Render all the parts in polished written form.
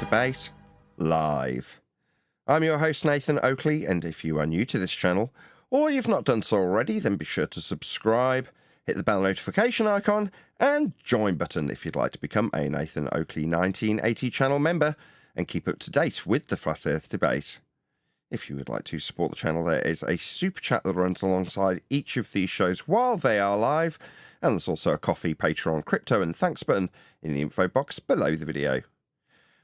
Debate live. I'm your host Nathan Oakley, and if you are new to this channel, or you've not done so already, then be sure to subscribe, hit the bell notification icon, and join button if you'd like to become a Nathan Oakley 1980 channel member and keep up to date with the Flat Earth debate. If you would like to support the channel, there is a super chat that runs alongside each of these shows while they are live, and there's also a coffee, Patreon, crypto, and thanks button in the info box below the video.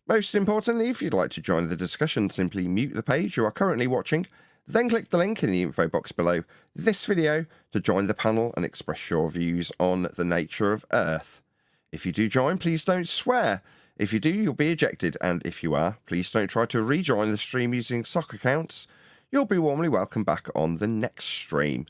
Most importantly, if you'd like to join the discussion, simply mute the page you are currently watching, then click the link in the info box below this video to join the panel and express your views on the nature of Earth. If you do join, please don't swear. If you do, you'll be ejected, and if you are, please don't try to rejoin the stream using sock accounts. You'll be warmly welcome back on the next stream.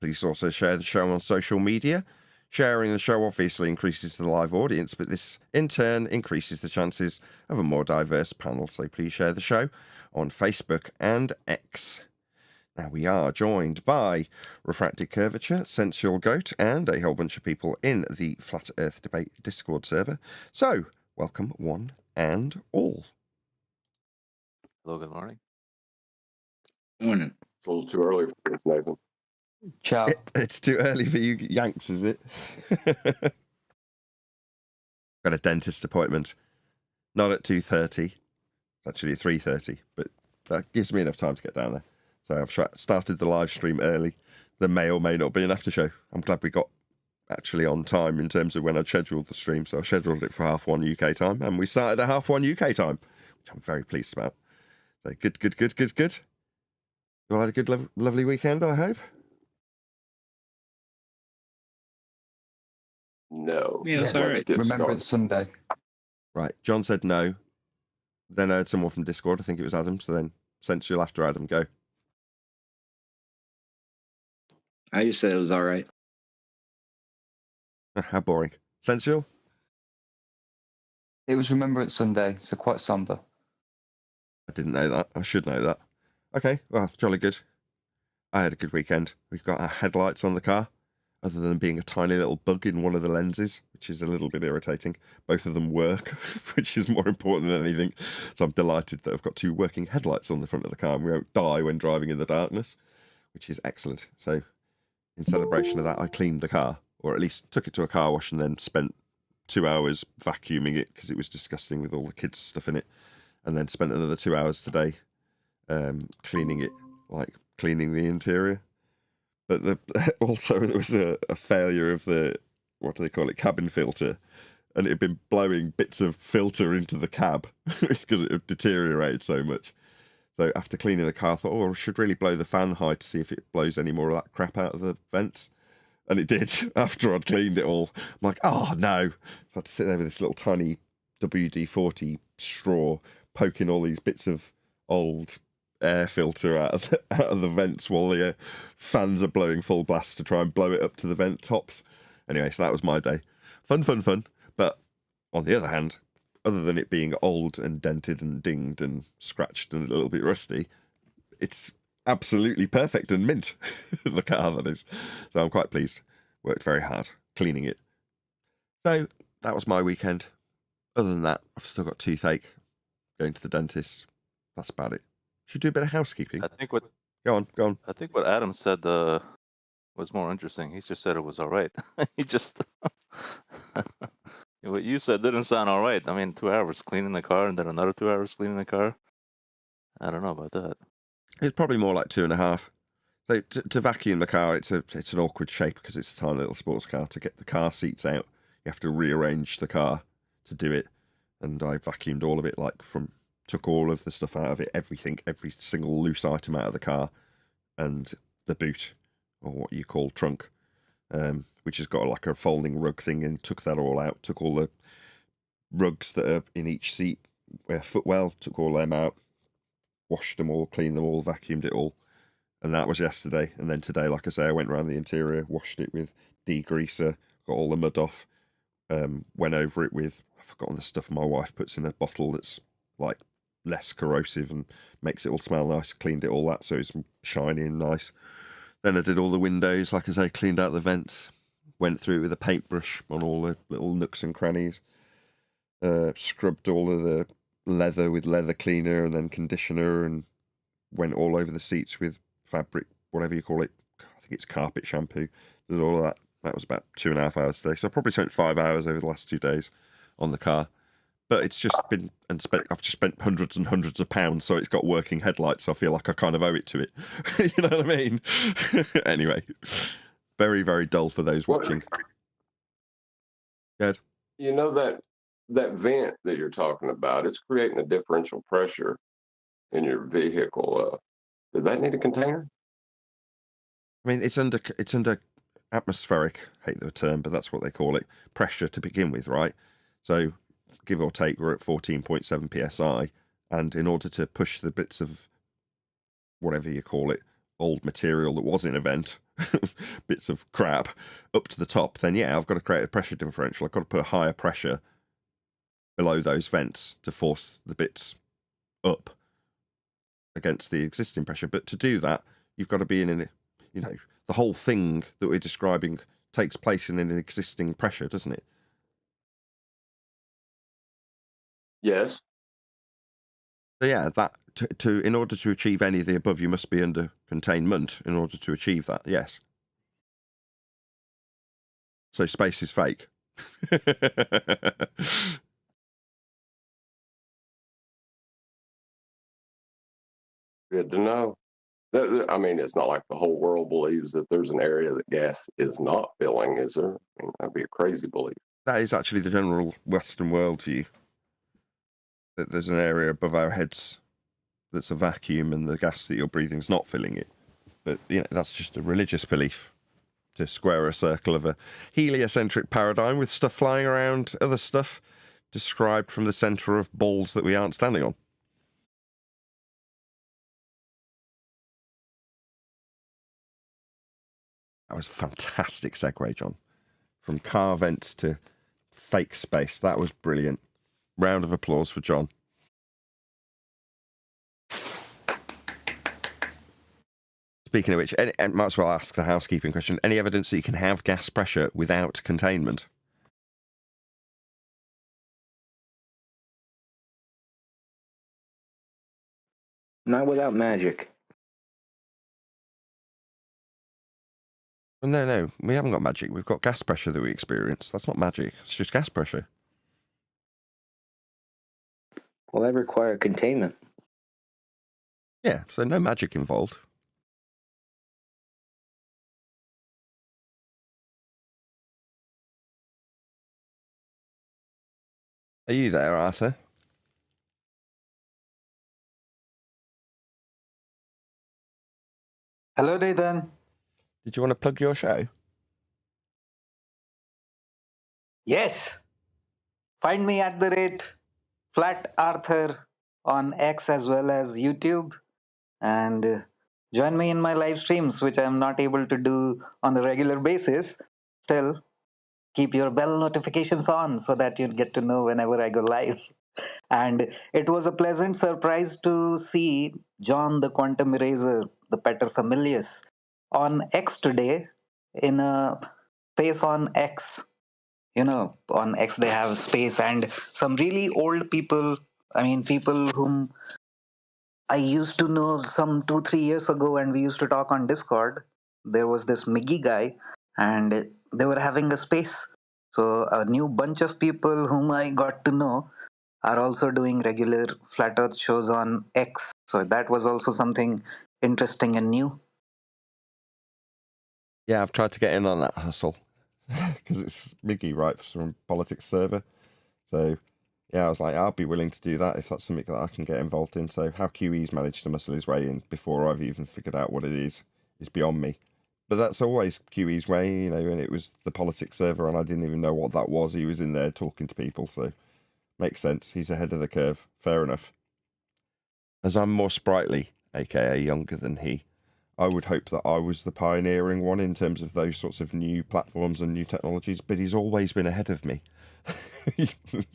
Please also share the show on social media. Sharing the show obviously increases the live audience, but this in turn increases the chances of a more diverse panel, so please share the show on Facebook and X. Now we are joined by Refracted Curvature, Sensual Goat, and a whole bunch of people in the Flat Earth Debate Discord server. So, welcome one and all. Hello, good morning. Morning. It's a little too early for this, Nathan. Ciao. It's too early for you Yanks, is it? Got a dentist appointment. Not at 2:30. It's actually 3:30, but that gives me enough time to get down there. So I've started the live stream early. There may or may not be an after show. I'm glad we got actually on time in terms of when I scheduled the stream. So I scheduled it for 1:30 UK time, and we started at 1:30 UK time, which I'm very pleased about. So good. You all had a good, lovely weekend, I hope? No. Yeah, Let's all right. get Remember, started. it's Sunday. Right, John said no. Then I heard someone from Discord, I think it was Adam, so then Sensual after Adam, go. I just said it was all right. How boring. Sensual? It was Remembrance Sunday, so quite somber. I didn't know that. I should know that. Okay, well, jolly good. I had a good weekend. We've got our headlights on the car, other than being a tiny little bug in one of the lenses, which is a little bit irritating. Both of them work, which is more important than anything. So I'm delighted that I've got two working headlights on the front of the car, and we won't die when driving in the darkness, which is excellent. So in celebration of that, I cleaned the car, or at least took it to a car wash and then spent 2 hours vacuuming it because it was disgusting with all the kids' stuff in it, and then spent another 2 hours today cleaning it, like cleaning the interior. But also there was a failure of the, what do they call it, cabin filter, and it had been blowing bits of filter into the cab because it had deteriorated so much. So after cleaning the car, I thought, oh, I should really blow the fan high to see if it blows any more of that crap out of the vents. And it did after I'd cleaned it all. I'm like, oh no. So I had to sit there with this little tiny WD-40 straw poking all these bits of old air filter out of the vents while the fans are blowing full blast to try and blow it up to the vent tops. Anyway, so that was my day. Fun. But on the other hand, other than it being old and dented and dinged and scratched and a little bit rusty, it's absolutely perfect and mint. The car, that is. So I'm quite pleased. Worked very hard cleaning it. So that was my weekend. Other than that, I've still got toothache, going to the dentist. That's about it. Should do a bit of housekeeping. I think what Go on. I think what Adam said was more interesting. He just said it was all right. He just what you said didn't sound all right. I mean, 2 hours cleaning the car and then another 2 hours cleaning the car. I don't know about that. It's probably more like 2.5. So to vacuum the car, it's an awkward shape because it's a tiny little sports car. To get the car seats out, you have to rearrange the car to do it. And I vacuumed all of it, took all of the stuff out of it, everything, every single loose item out of the car, and the boot, or what you call trunk, which has got like a folding rug thing, and took that all out, took all the rugs that are in each seat, footwell, took all them out, washed them all, cleaned them all, vacuumed it all, And that was yesterday. And then today, like I say, I went around the interior, washed it with degreaser, got all the mud off, went over it with, I've forgotten the stuff my wife puts in a bottle that's like less corrosive and makes it all smell nice. Cleaned it all that so it's shiny and nice. Then I did all the windows, like I say, cleaned out the vents, went through it with a paintbrush on all the little nooks and crannies, scrubbed all of the leather with leather cleaner and then conditioner, and went all over the seats with fabric, whatever you call it. I think it's carpet shampoo. Did all of that. That was about 2.5 hours today. So I probably spent 5 hours over the last 2 days on the car. But it's just been, I've just spent hundreds and hundreds of pounds, so it's got working headlights. So I feel like I kind of owe it to it. You know what I mean? Anyway, very, very dull for those watching. Good. You know that vent that you're talking about, it's creating a differential pressure in your vehicle. Does that need a container? I mean, it's under atmospheric, hate the term, but that's what they call it, pressure to begin with, right? So give or take, we're at 14.7 psi, and in order to push the bits of whatever you call it, old material that was in a vent, bits of crap, up to the top, then yeah, I've got to create a pressure differential. I've got to put a higher pressure below those vents to force the bits up against the existing pressure. But to do that, you've got to be in an, you know, the whole thing that we're describing takes place in an existing pressure, doesn't it? Yes. So yeah, that to in order to achieve any of the above, you must be under containment in order to achieve that. Yes. So space is fake. Good to know. I mean, it's not like the whole world believes that there's an area that gas is not filling, is there? I mean, that'd be a crazy belief. That is actually the general Western worldview. That there's an area above our heads that's a vacuum and the gas that you're breathing is not filling it. But you know, that's just a religious belief to square a circle of a heliocentric paradigm with stuff flying around, other stuff described from the centre of balls that we aren't standing on. That was a fantastic segue, John. From car vents to fake space. That was brilliant. Round of applause for John. Speaking of which, I might as well ask the housekeeping question. Any evidence that you can have gas pressure without containment? Not without magic. No, we haven't got magic. We've got gas pressure that we experience. That's not magic. It's just gas pressure. Well, that require containment. Yeah, so no magic involved. Are you there, Arthur? Hello, Nathan. Did you want to plug your show? Yes. Find me at @Flat Arthur on X as well as YouTube. And join me in my live streams, which I'm not able to do on a regular basis. Still, keep your bell notifications on so that you get to know whenever I go live. And it was a pleasant surprise to see John the Quantum Eraser, the paterfamilias, on X today in a space on X. You know, on X they have space, and some really old people, I mean, people whom I used to know some 2-3 years ago, and we used to talk on Discord. There was this Miggy guy, and they were having a space. So a new bunch of people whom I got to know are also doing regular flat earth shows on X. So that was also something interesting and new. Yeah, I've tried to get in on that hustle because it's Miggy, right, from Politics Server. So, yeah, I was like, I'll be willing to do that if that's something that I can get involved in. So how QE's managed to muscle his way in before I've even figured out what it is beyond me. But that's always QE's way, you know, and it was the Politics Server and I didn't even know what that was. He was in there talking to people, so makes sense. He's ahead of the curve. Fair enough. As I'm more sprightly, aka younger than he, I would hope that I was the pioneering one in terms of those sorts of new platforms and new technologies, but he's always been ahead of me,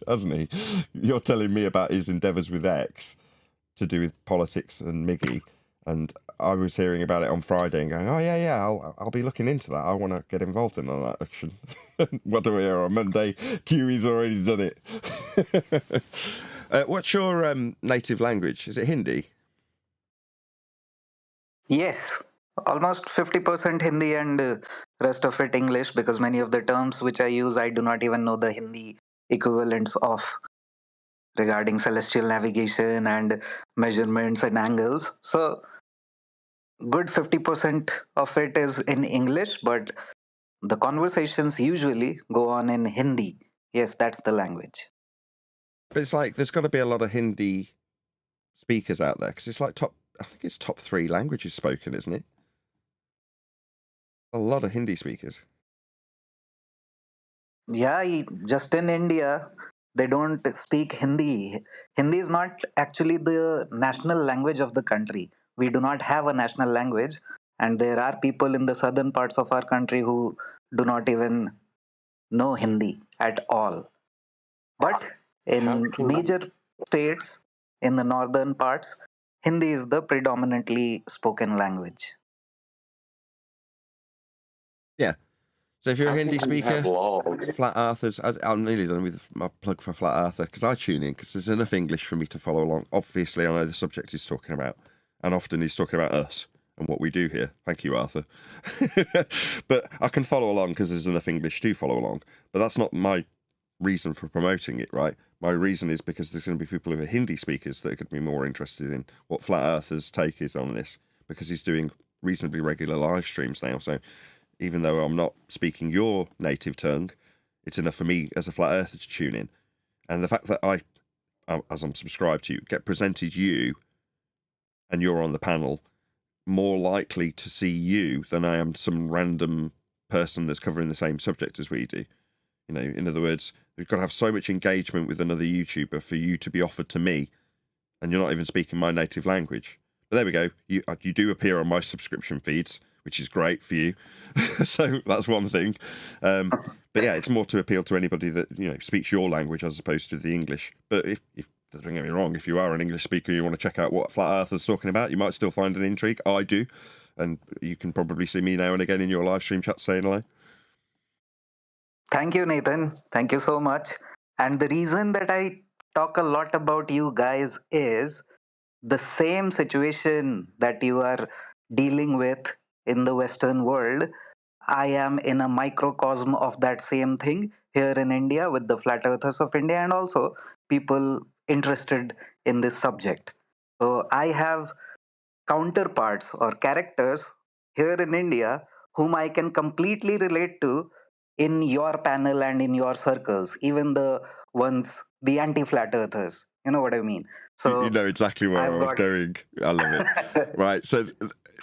hasn't he? You're telling me about his endeavours with X to do with politics and Miggy, and I was hearing about it on Friday and going, oh yeah, I'll be looking into that. I want to get involved in that action. What do we hear on Monday? Kiwi's already done it. What's your native language? Is it Hindi? Yes, almost 50% Hindi and rest of it English, because many of the terms which I use, I do not even know the Hindi equivalents of, regarding celestial navigation and measurements and angles. So, good 50% of it is in English, but the conversations usually go on in Hindi. Yes, that's the language. But it's like there's got to be a lot of Hindi speakers out there, because it's like I think it's top 3 languages spoken, isn't it? A lot of Hindi speakers. Yeah, just in India, they don't speak Hindi. Hindi is not actually the national language of the country. We do not have a national language, and there are people in the southern parts of our country who do not even know Hindi at all. But How in can major states, in the northern parts, Hindi is the predominantly spoken language. Yeah. So if you're a Hindi you have speaker, laws? Flat Earthers, I'm nearly done with my plug for Flat Earther, because I tune in because there's enough English for me to follow along. Obviously, I know the subject he's talking about, and often he's talking about us and what we do here. Thank you, Arthur. But I can follow along because there's enough English to follow along. But that's not my reason for promoting it, right? My reason is because there's going to be people who are Hindi speakers that are going to be more interested in what Flat Earthers' take is on this, because he's doing reasonably regular live streams now. So even though I'm not speaking your native tongue, it's enough for me as a Flat Earther to tune in. And the fact that I, as I'm subscribed to you, get presented you and you're on the panel, more likely to see you than I am some random person that's covering the same subject as we do. You know, in other words, we've got to have so much engagement with another YouTuber for you to be offered to me, and you're not even speaking my native language. But there we go. You do appear on my subscription feeds, which is great for you. So that's one thing. But yeah, it's more to appeal to anybody that, you know, speaks your language as opposed to the English. But if don't get me wrong, if you are an English speaker and you want to check out what Flat Earth is talking about, you might still find an intrigue. I do. And you can probably see me now and again in your live stream chat saying hello. Thank you, Nathan. Thank you so much. And the reason that I talk a lot about you guys is the same situation that you are dealing with in the Western world. I am in a microcosm of that same thing here in India with the Flat Earthers of India and also people interested in this subject. So I have counterparts or characters here in India whom I can completely relate to in your panel and in your circles, even the ones, the anti flat earthers. You know what I mean? You So know exactly where I've I was got. going. I love it. Right. So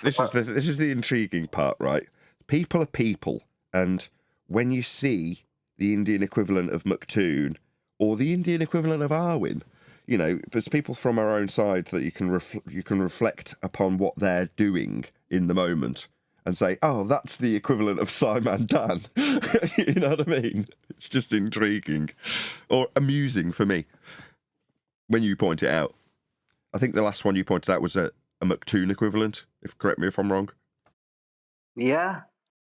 this is the intriguing part, right? People are people, and when you see the Indian equivalent of Muktoon or the Indian equivalent of Arwen, you know, there's people from our own side that you can reflect upon what they're doing in the moment and say, oh, that's the equivalent of Simon Dan. You know what I mean? It's just intriguing or amusing for me when you point it out. I think the last one you pointed out was a Muktoon equivalent, correct me if I'm wrong. Yeah,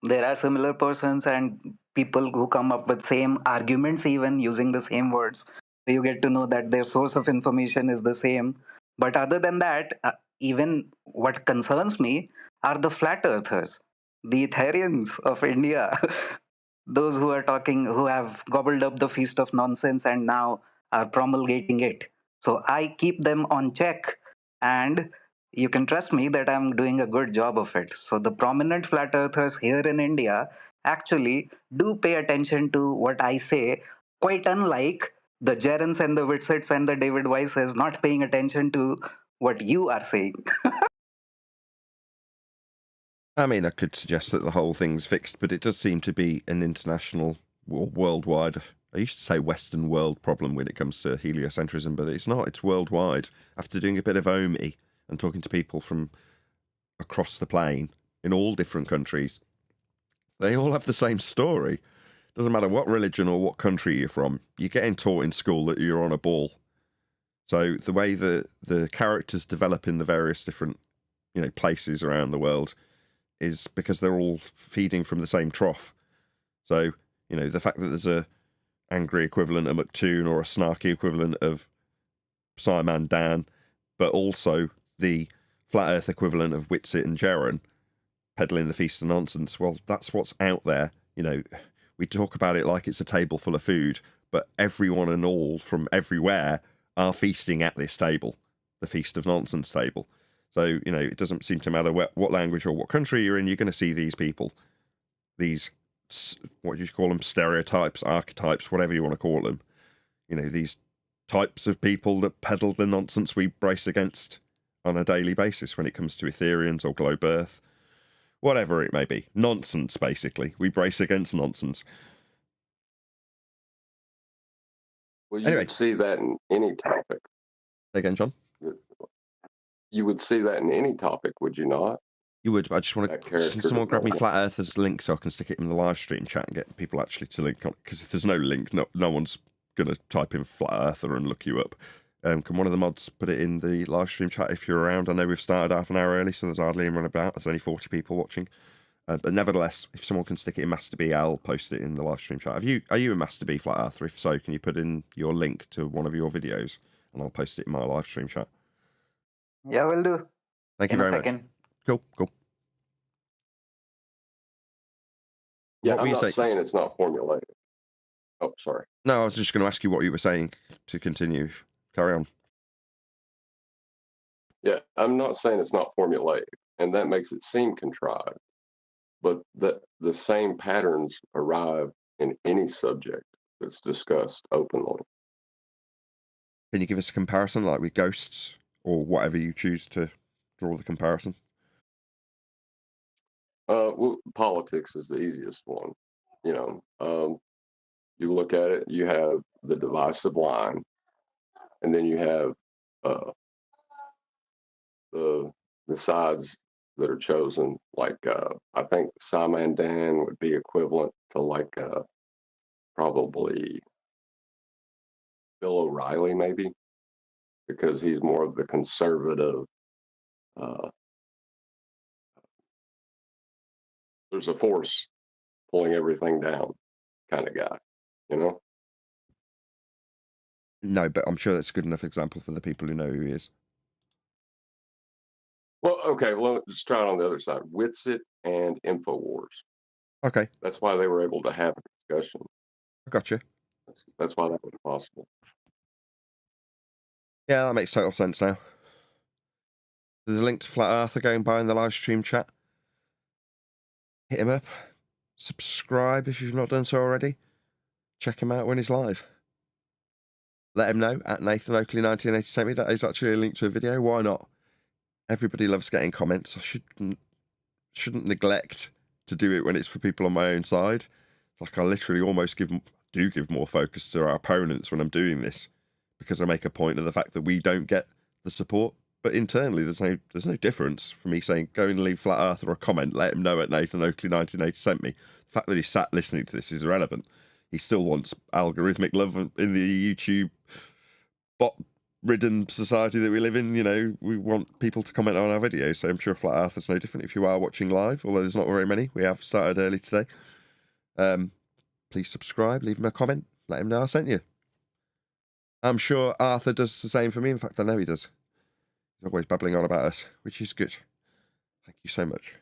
there are similar persons and people who come up with same arguments, even using the same words. So you get to know that their source of information is the same. But other than that, even what concerns me are the flat earthers, the Etherians of India, those who are talking, who have gobbled up the feast of nonsense and now are promulgating it. So I keep them on check, and you can trust me that I'm doing a good job of it. So the prominent flat earthers here in India actually do pay attention to what I say, quite unlike the Gerens and the Witsits and the David Weisses not paying attention to what you are saying. I mean, I could suggest that the whole thing's fixed, but it does seem to be an international or worldwide, I used to say Western world problem when it comes to heliocentrism, but it's not, it's worldwide. After doing a bit of OMI and talking to people from across the plane in all different countries, they all have the same story. Doesn't matter what religion or what country you're from, you're getting taught in school that you're on a ball. So the way the characters develop in the various different, places around the world is because they're all feeding from the same trough. So, the fact that there's a angry equivalent of McToon or a snarky equivalent of Simon Dan, but also the flat earth equivalent of Whitsitt and Jaron peddling the feast of nonsense. Well, that's what's out there. We talk about it like it's a table full of food, but everyone and all from everywhere are feasting at this table, the feast of nonsense table. So, it doesn't seem to matter what language or what country you're in, you're going to see these people, these, what do you call them, stereotypes, archetypes, whatever you want to call them. These types of people that peddle the nonsense we brace against on a daily basis when it comes to Ethereans or Globe Earth, whatever it may be. Nonsense, basically. We brace against nonsense. Well, you Anyway. would see that in any topic. Say again, John? You would see that in any topic, would you not? You would. I just want That to. character Can someone grab me development. Flat Earth's link so I can stick it in the live stream chat and get people actually to link on? Because if there's no link, no one's going to type in Flat Earther and look you up. Can one of the mods put it in the live stream chat if you're around? I know we've started half an hour early, so there's hardly anyone about. There's only 40 people watching. But nevertheless, if someone can stick it in Master B, I'll post it in the live stream chat. Are you a Master B Flat Earther? If so, can you put in your link to one of your videos and I'll post it in my live stream chat? Yeah, will do. Thank you In a very much. second. Cool. Yeah, What were I'm you not saying? saying it's not formulated. Oh, sorry. No, I was just going to ask you what you were saying to continue. Carry on. Yeah, I'm not saying it's not formulaic, and that makes it seem contrived. But the same patterns arrive in any subject that's discussed openly. Can you give us a comparison, like with ghosts or whatever you choose to draw the comparison? Well, politics is the easiest one. You look at it, you have the divisive line, and then you have the sides that are chosen. Like I think Simon Dan would be equivalent to like probably Bill O'Reilly, maybe, because he's more of the conservative. There's a force pulling everything down kind of guy, No, but I'm sure that's a good enough example for the people who know who he is. Well, okay, well, let's try it on the other side. Whitsitt and InfoWars. Okay, That's why they were able to have a discussion. I gotcha. That's why that was possible. Yeah, that makes total sense now. There's a link to Flat Earther going by in the live stream chat. Hit him up. Subscribe if you've not done so already. Check him out when he's live. Let him know at Nathan Oakley 1980 sent me. That is actually a link to a video. Why not? Everybody loves getting comments. I shouldn't neglect to do it when it's for people on my own side. Like I literally almost give more focus to our opponents when I'm doing this, because I make a point of the fact that we don't get the support. But internally, there's no difference for me saying go and leave Flat Earther a comment. Let him know at Nathan Oakley 1980 sent me. The fact that he sat listening to this is irrelevant. He still wants algorithmic love in the YouTube bot-ridden society that we live in. We want people to comment on our videos. So I'm sure Flat Earther's no different if you are watching live, although there's not very many. We have started early today. Please subscribe, leave him a comment, let him know I sent you. I'm sure Arthur does the same for me. In fact, I know he does. He's always babbling on about us, which is good. Thank you so much.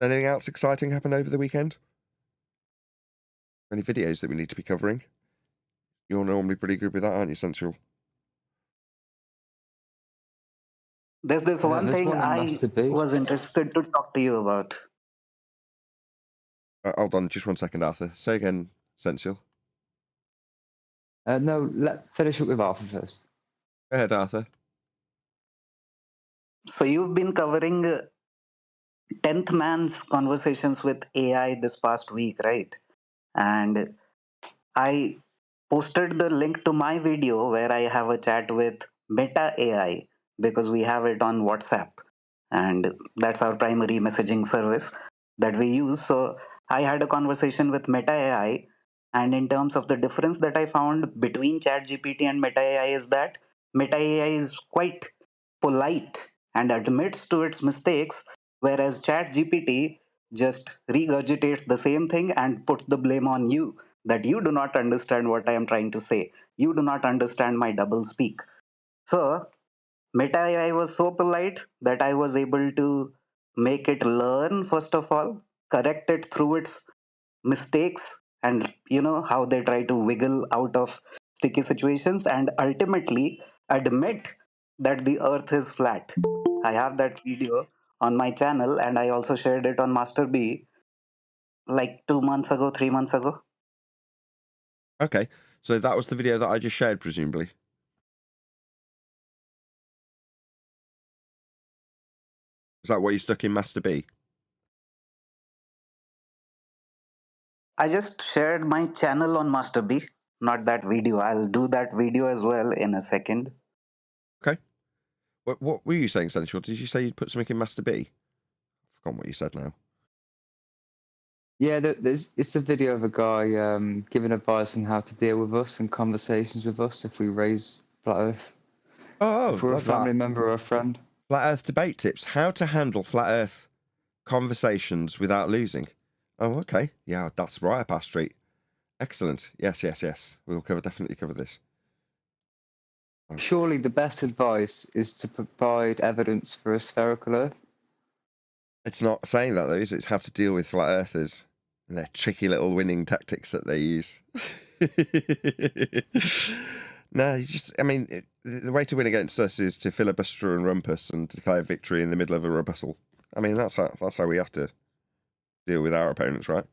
Anything else exciting happen over the weekend? Any videos that we need to be covering? You're normally pretty good with that, aren't you, Central? There's this one there's thing one on I Master B. was interested to talk to you about. Hold on, just 1 second, Arthur. Say again, Sensual. No, finish up with Arthur first. Go ahead, Arthur. So you've been covering 10th man's conversations with AI this past week, right? And I posted the link to my video where I have a chat with Meta AI because we have it on WhatsApp, and that's our primary messaging service that we use. So I had a conversation with Meta AI, and in terms of the difference that I found between ChatGPT and Meta AI is that Meta AI is quite polite and admits to its mistakes, whereas ChatGPT just regurgitates the same thing and puts the blame on you that you do not understand what I am trying to say. You do not understand my double speak. So Meta AI was so polite that I was able to make it learn, first of all, correct it through its mistakes, and you know how they try to wiggle out of sticky situations, and ultimately admit that the earth is flat. I have that video on my channel, and I also shared it on Master B like 2 months ago, 3 months ago. Okay, so that was the video that I just shared, presumably. Is that what you stuck in Master B? I just shared my channel on Master B, not that video. I'll do that video as well in a second. Okay. What were you saying, Sensual? Did you say you'd put something in Master B? I've forgotten what you said now. Yeah, it's a video of a guy giving advice on how to deal with us and conversations with us if we raise flat Earth. Oh, If we're a love family that. member or a friend. Flat Earth debate tips. How to handle flat Earth conversations without losing. Oh, okay. Yeah, that's right up our street. Excellent. Yes. We'll definitely cover this. Surely the best advice is to provide evidence for a spherical Earth. It's not saying that, though, is it? It's how to deal with flat earthers and their tricky little winning tactics that they use. No, the way to win against us is to filibuster and rumpus and declare victory in the middle of a rebuttal. I mean, that's how we have to deal with our opponents, right?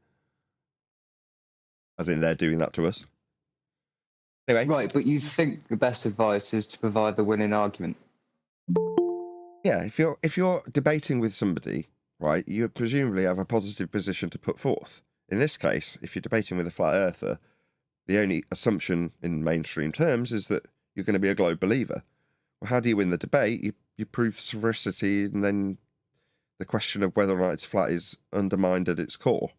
As in, they're doing that to us. Anyway. Right, but you think the best advice is to provide the winning argument? Yeah, if you're debating with somebody, right, you presumably have a positive position to put forth. In this case, if you're debating with a flat earther, the only assumption in mainstream terms is that you're going to be a globe believer. Well, how do you win the debate? You prove veracity, and then the question of whether or not it's flat is undermined at its core.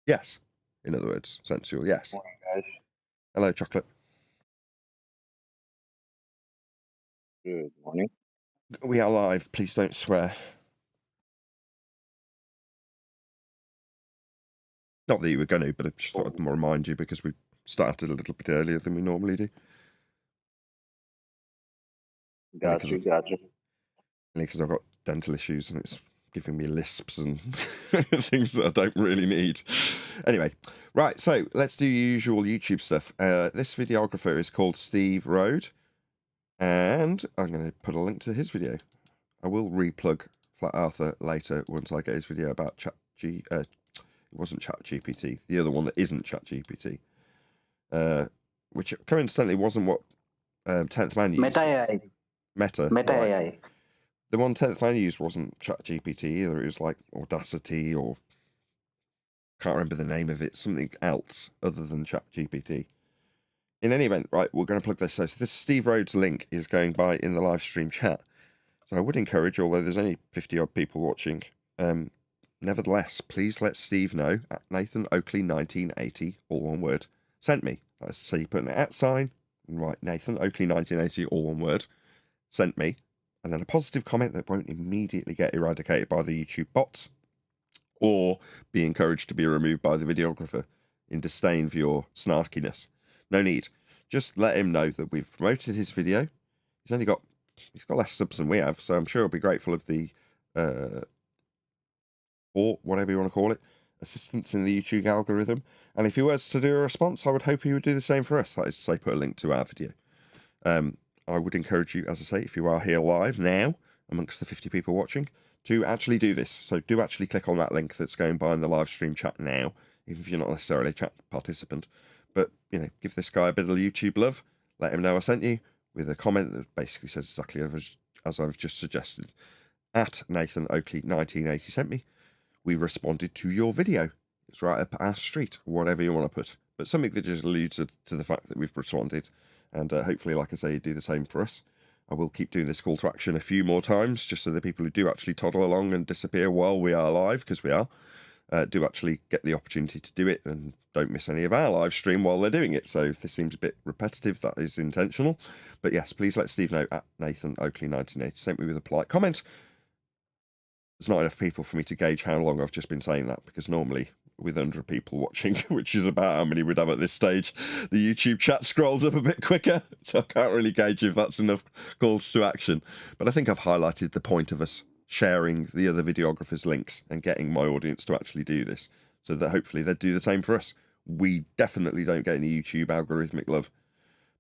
Yes. In other words, sensual, yes. Morning, guys. Hello, Chocolate. Good morning. We are live. Please don't swear. Not that you were going to, but I just thought I'd remind you because we started a little bit earlier than we normally do. Gotcha. Because I've got dental issues and it's giving me lisps and things that I don't really need. Anyway, right, so let's do usual YouTube stuff. This videographer is called Steve Rhode, and I'm going to put a link to his video. I will replug Flat Earther later once I get his video about it wasn't ChatGPT, the other one that isn't ChatGPT, which coincidentally wasn't what 10th Man used. Meta AI. Meta Meta right. AI. The one 10th Man used wasn't ChatGPT either. It was like Audacity, or can't remember the name of it, something else other than ChatGPT. In any event, right, we're going to plug this. So this Steve Rhodes link is going by in the live stream chat. So I would encourage, although there's only 50 odd people watching, nevertheless, please let Steve know at Nathan Oakley 1980, all one word, sent me. So you put an @ sign, right, Nathan Oakley 1980, all one word, sent me, and then a positive comment that won't immediately get eradicated by the YouTube bots, or be encouraged to be removed by the videographer in disdain for your snarkiness. No need. Just let him know that we've promoted his video. He's got less subs than we have, so I'm sure he'll be grateful of the or whatever you want to call it, assistance in the YouTube algorithm. And if he was to do a response, I would hope he would do the same for us. That is to say, put a link to our video. I would encourage you, as I say, if you are here live now, amongst the 50 people watching, to actually do this. So do actually click on that link that's going by in the live stream chat now, even if you're not necessarily a chat participant. But, give this guy a bit of YouTube love. Let him know I sent you with a comment that basically says exactly as I've just suggested. At Nathan Oakley 1980 sent me. We responded to your video. It's right up our street, whatever you want to put. but something that just alludes to the fact that we've responded. And hopefully, like I say, you do the same for us. I will keep doing this call to action a few more times, just so the people who do actually toddle along and disappear while we are live, because we are, do actually get the opportunity to do it and don't miss any of our live stream while they're doing it. So if this seems a bit repetitive, that is intentional. But yes, please let Steve know at Nathan Oakley 1980. Sent me with a polite comment. There's not enough people for me to gauge how long I've just been saying that, because normally with 100 people watching, which is about how many we'd have at this stage, the YouTube chat scrolls up a bit quicker, so I can't really gauge if that's enough calls to action. But I think I've highlighted the point of us sharing the other videographers' links and getting my audience to actually do this, so that hopefully they'd do the same for us. We definitely don't get any YouTube algorithmic love.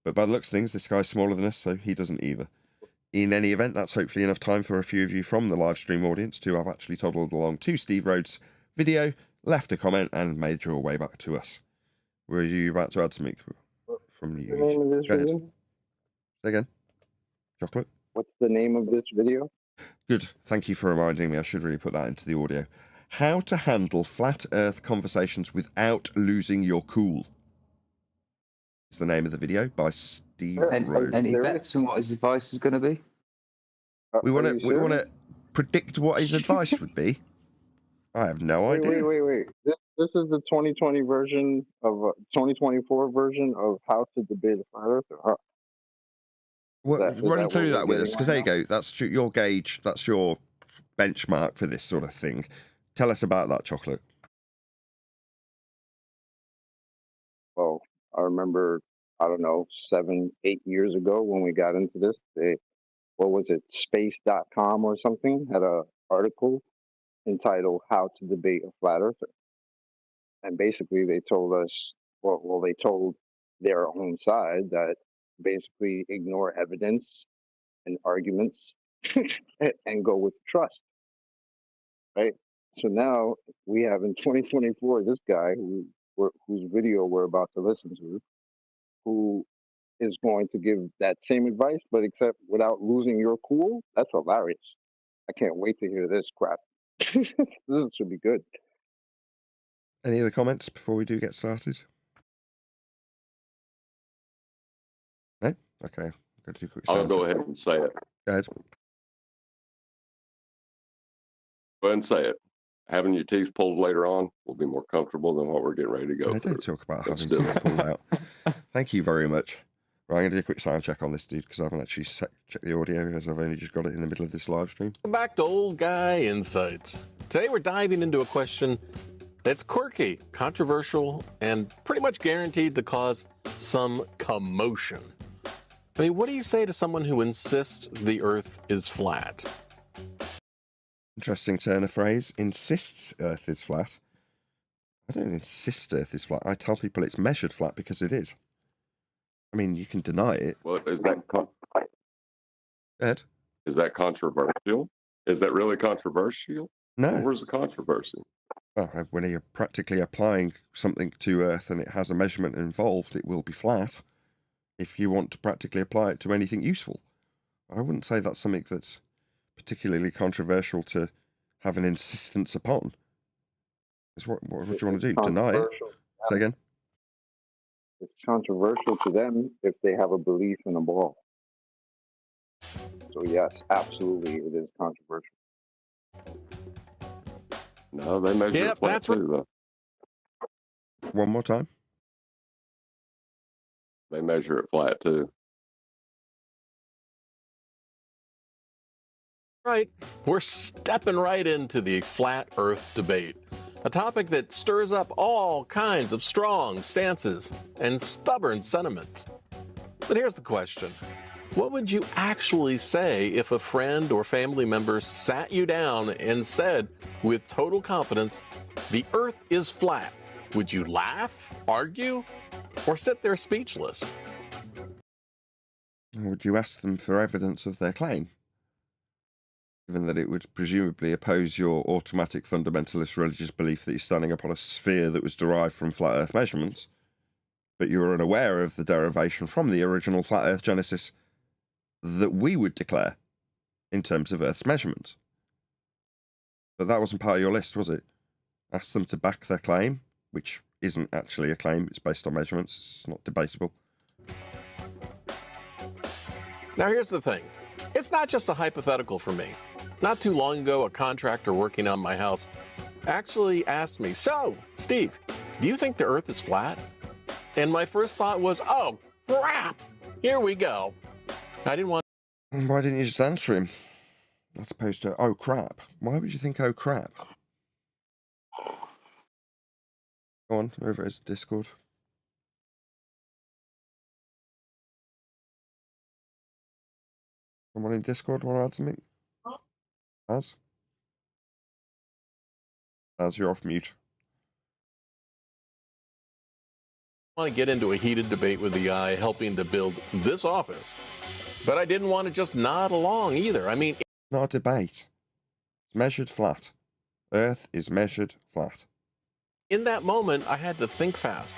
But by the looks of things, this guy's smaller than us, so he doesn't either. In any event, that's hopefully enough time for a few of you from the live stream audience to have actually toddled along to Steve Rhodes' video, left a comment, and made your way back to us. Were you about to add something from you? What's the name of this Go ahead. video? Say again. Chocolate? What's the name of this video? Good. Thank you for reminding me. I should really put that into the audio. How to handle flat earth conversations without losing your cool. It's the name of the video by Steve Rhodes. Any There bets on what his advice is going to be? We want Are to you serious? predict what his advice would be. I have no idea. Wait. This is the 2020 version of 2024 version of How to Debate a Flat Earther. Is Run that through what that we're with us, getting because there you right go. That's your gauge. That's your benchmark for this sort of thing. Tell us about that, Chocolate. Well, I remember, I don't know, 7, 8 years ago when we got into this, what was it, space.com or something, had a article entitled How to Debate a Flat Earther. And basically they told us, well, they told their own side that basically ignore evidence and arguments and go with trust, right? So now we have in 2024 this guy whose video we're about to listen to, who is going to give that same advice, but except without losing your cool. That's hilarious. I can't wait to hear this crap. This should be good. Any other comments before we do get started? No? Okay. I'm going to do a quick I'll sound go check. ahead and say it. Go ahead. Go ahead and say it. Having your teeth pulled later on will be more comfortable than what we're getting ready to go I through. don't talk about Let's having do teeth it. pulled out. Thank you very much. Right, I'm going to do a quick sound check on this dude, because I haven't actually checked the audio, as I've only just got it in the middle of this live stream. Back to Old Guy Insights. Today we're diving into a question that's quirky, controversial, and pretty much guaranteed to cause some commotion. I mean, what do you say to someone who insists the Earth is flat? Interesting turn of phrase. Insists Earth is flat. I don't insist Earth is flat. I tell people it's measured flat because it is. I mean, you can deny it. Well, is that Ed? is that controversial? Is that really controversial? No. Where's the controversy? Well, when you're practically applying something to Earth and it has a measurement involved, it will be flat if you want to practically apply it to anything useful. I wouldn't say that's something that's particularly controversial to have an insistence upon. It's what do you want to do? Deny it? Controversial. Say again? It's controversial to them if they have a belief in a ball. So yes, absolutely, it is controversial. No, they measure Yep, it flat that's too, though. One more time? They measure it flat too. Right, we're stepping right into the flat Earth debate, a topic that stirs up all kinds of strong stances and stubborn sentiments. But here's the question. What would you actually say if a friend or family member sat you down and said with total confidence, the Earth is flat? Would you laugh, argue, or sit there speechless? Or would you ask them for evidence of their claim? Given that it would presumably oppose your automatic fundamentalist religious belief that you're standing upon a sphere that was derived from flat Earth measurements, but you were unaware of the derivation from the original flat Earth genesis that we would declare in terms of Earth's measurements. But that wasn't part of your list, was it? Ask them to back their claim, which isn't actually a claim. It's based on measurements. It's not debatable. Now here's the thing. It's not just a hypothetical for me. Not too long ago, a contractor working on my house actually asked me, "So, Steve, do you think the Earth is flat?" And my first thought was, "Oh, crap! Here we go." I didn't want. Why didn't you just answer him? As opposed to, "Oh, crap." Why would you think, "Oh, crap"? Go on, over his Discord. Someone in Discord want to add something? As you're off mute. I want to get into a heated debate with the guy helping to build this office, but I didn't want to just nod along either. I mean, Not a debate. It's measured flat. Earth is measured flat. in that moment, I had to think fast.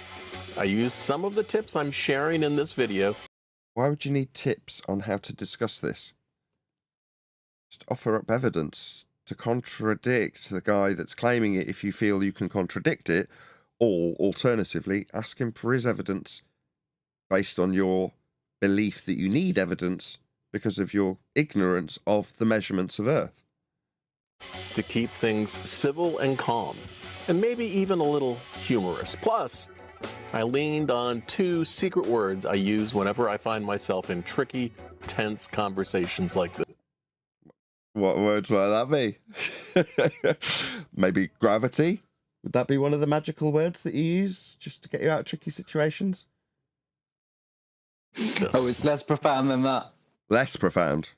I used some of the tips I'm sharing in this video. Why would you need tips on how to discuss this? Just offer up evidence to contradict the guy that's claiming it if you feel you can contradict it, or alternatively, ask him for his evidence based on your belief that you need evidence because of your ignorance of the measurements of Earth. To keep things civil and calm, and maybe even a little humorous. Plus, I leaned on 2 secret words I use whenever I find myself in tricky, tense conversations like this. What words might that be? Maybe gravity? Would that be one of the magical words that you use just to get you out of tricky situations? Oh, it's less profound than that. Less profound.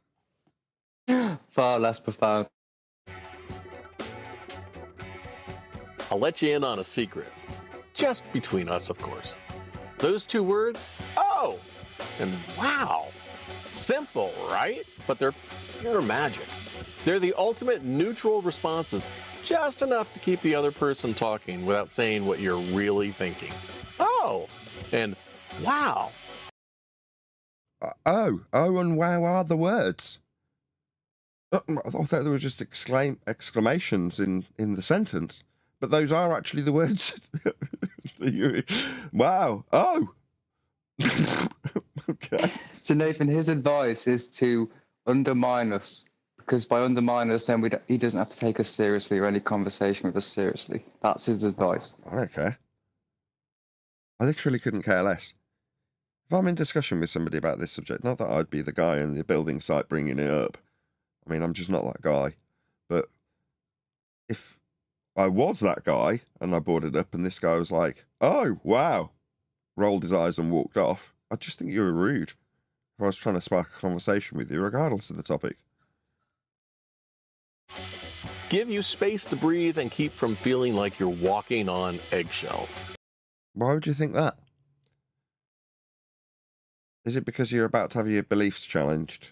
Far less profound. I'll let you in on a secret. Just between us, of course. Those 2 words, "oh" and "wow." Simple, right? But they're pure magic. They're the ultimate neutral responses, just enough to keep the other person talking without saying what you're really thinking. "Oh" and "wow." Oh and wow are the words. I thought there were just exclamations in the sentence, but those are actually the words. Wow. Oh. Okay. So Nathan, his advice is to undermine us, because by undermine us, then he doesn't have to take us seriously or any conversation with us seriously. That's his advice. I don't care. I literally couldn't care less. If I'm in discussion with somebody about this subject, not that I'd be the guy in the building site bringing it up. I mean, I'm just not that guy. But if I was that guy and I brought it up and this guy was like, "Oh, wow," rolled his eyes and walked off, I'd just think you were rude if I was trying to spark a conversation with you, regardless of the topic. Give you space to breathe and keep from feeling like you're walking on eggshells. Why would you think that? Is it because you're about to have your beliefs challenged?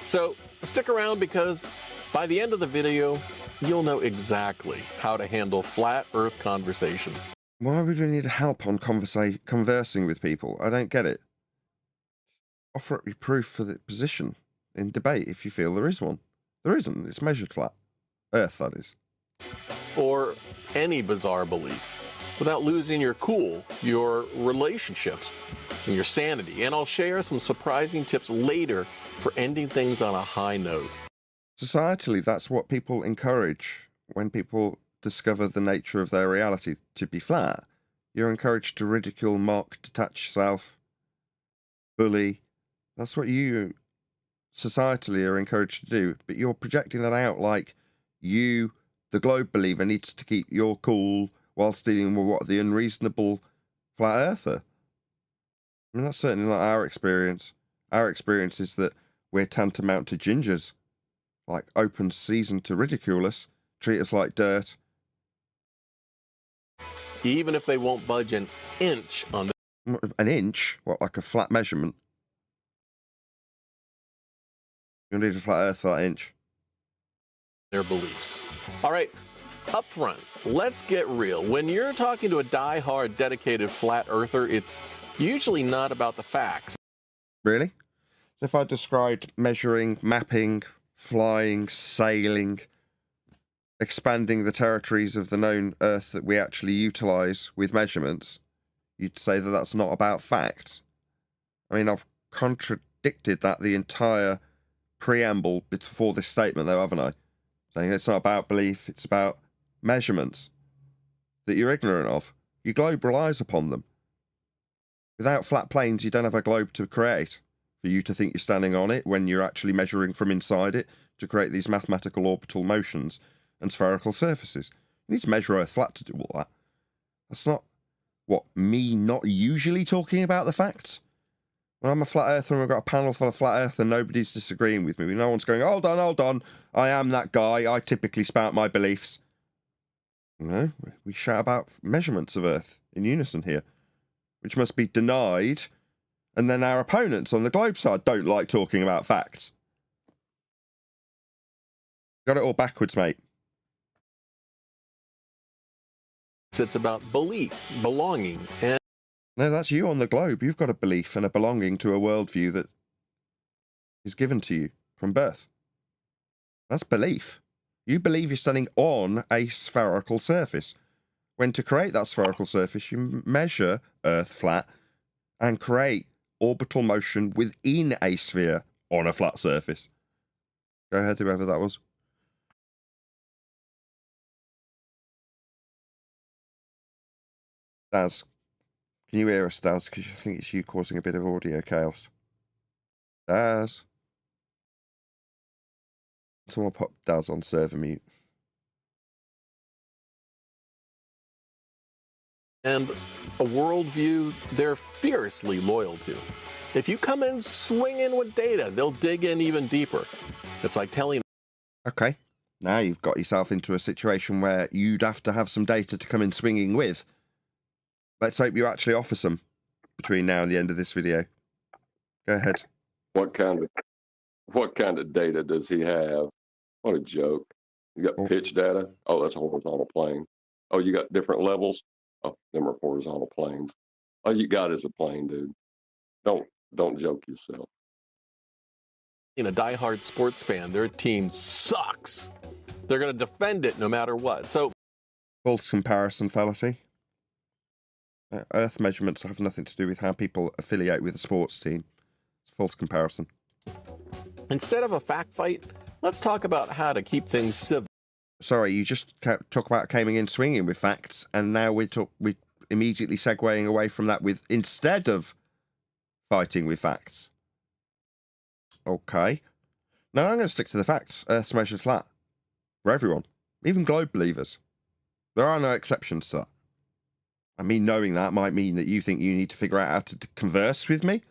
So stick around, because by the end of the video, you'll know exactly how to handle flat Earth conversations. Why would we need help on conversing with people? I don't get it. Offer up your proof for the position in debate if you feel there is one. There isn't. It's measured flat. Earth, that is. Or any bizarre belief, without losing your cool, your relationships, and your sanity. And I'll share some surprising tips later for ending things on a high note. Societally, that's what people encourage when people discover the nature of their reality to be flat. You're encouraged to ridicule, mock, detach yourself, bully. That's what you societally are encouraged to do. But you're projecting that out like you, the globe believer, needs to keep your cool whilst dealing with what the unreasonable flat earther. I mean, that's certainly not our experience. Our experience is that we're tantamount to gingers, like open season to ridicule us, treat us like dirt. Even if they won't budge an inch on An inch? What, like a flat measurement? You'll need a flat earth for that inch. their beliefs. All right, up front, let's get real. When you're talking to a die-hard, dedicated flat earther, it's usually not about the facts. Really? So if I described measuring, mapping, flying, sailing, expanding the territories of the known Earth that we actually utilize with measurements, you'd say that that's not about facts. I mean, I've contradicted that the entire preamble before this statement, though, haven't I? Saying it's not about belief, it's about measurements that you're ignorant of. Your globe relies upon them. Without flat planes, you don't have a globe to create for you to think you're standing on it when you're actually measuring from inside it to create these mathematical orbital motions and spherical surfaces. You need to measure Earth flat to do all that. That's not, me not usually talking about the facts? When I'm a flat earther and we've got a panel full of flat earth and nobody's disagreeing with me, no one's going, hold on, I am that guy, I typically spout my beliefs. No, we shout about measurements of Earth in unison here, which must be denied, and then our opponents on the globe side don't like talking about facts. Got it all backwards, mate. It's about belief, belonging, and No, that's you on the globe. You've got a belief and a belonging to a worldview that is given to you from birth. That's belief. You believe you're standing on a spherical surface. When to create that spherical surface, you measure Earth flat and create orbital motion within a sphere on a flat surface. Go ahead, whoever that was. Daz. Can you hear us, Daz? Because I think it's you causing a bit of audio chaos. Daz. Someone pop Daz on server mute. a worldview they're fiercely loyal to. If you come in swinging with data, they'll dig in even deeper. It's like telling... Okay. Now you've got yourself into a situation where you'd have to have some data to come in swinging with. Let's hope you actually offer some between now and the end of this video. Go ahead. What kind of data does he have? What a joke. You got pitch data? Oh, that's a horizontal plane. Oh, you got different levels? Oh, them are horizontal planes. All you got is a plane, dude. Don't joke yourself. A diehard sports fan, their team sucks. They're going to defend it no matter what. So, false comparison fallacy. Earth measurements have nothing to do with how people affiliate with a sports team. It's false comparison. Instead of a fact fight, let's talk about how to keep things civil. Sorry, you just talk about coming in swinging with facts, and now we're immediately segueing away from that with instead of fighting with facts. Okay. Now I'm going to stick to the facts. Earth's measured flat. For everyone. Even globe believers. There are no exceptions to that. I mean, knowing that might mean that you think you need to figure out how to converse with me.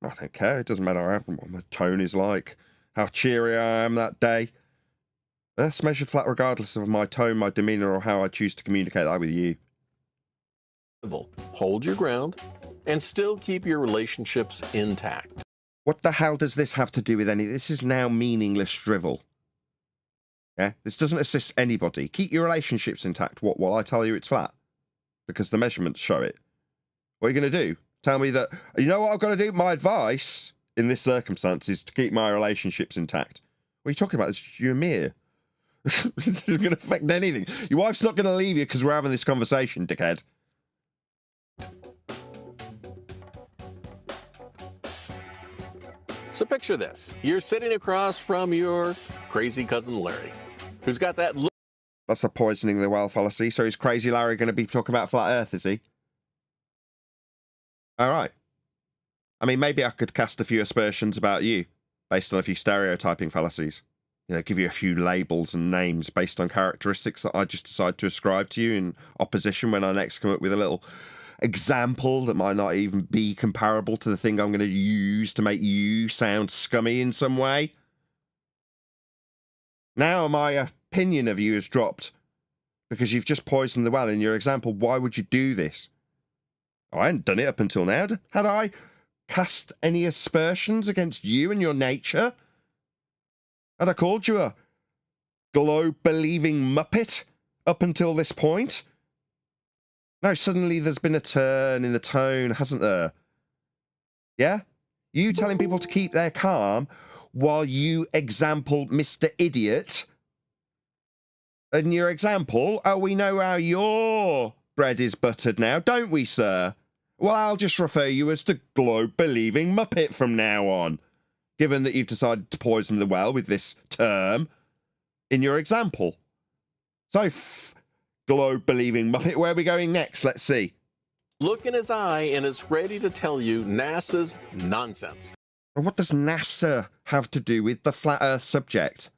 I don't care. It doesn't matter what my tone is like, how cheery I am that day. Earth's measured flat regardless of my tone, my demeanour, or how I choose to communicate that with you. Hold your ground and still keep your relationships intact. What the hell does this have to do with any... This is now meaningless drivel. Yeah? This doesn't assist anybody. Keep your relationships intact. What, while I tell you it's flat? Because the measurements show it. What are you going to do? Tell me that... You know what I've got to do? My advice in this circumstance is to keep my relationships intact. What are you talking about? It's your mere. This isn't going to affect anything. Your wife's not going to leave you because we're having this conversation, dickhead. So picture this. You're sitting across from your crazy cousin Larry, who's got that look. That's a poisoning the well fallacy. So is crazy Larry going to be talking about flat Earth, is he? All right. I mean, maybe I could cast a few aspersions about you based on a few stereotyping fallacies. You know, give you a few labels and names based on characteristics that I just decide to ascribe to you in opposition when I next come up with a little example that might not even be comparable to the thing I'm going to use to make you sound scummy in some way. Now my opinion of you has dropped because you've just poisoned the well in your example. Why would you do this? Oh, I hadn't done it up until now. Had I cast any aspersions against you and your nature? Had I called you a globe-believing muppet up until this point? No, suddenly there's been a turn in the tone, hasn't there? Yeah? You telling people to keep their calm while you example Mr. Idiot In your example, oh, we know how your bread is buttered now, don't we, sir? Well, I'll just refer you as the globe-believing Muppet from now on, given that you've decided to poison the well with this term in your example. So, globe-believing Muppet, where are we going next? Let's see. Look in his eye and it's ready to tell you NASA's nonsense. What does NASA have to do with the flat Earth subject?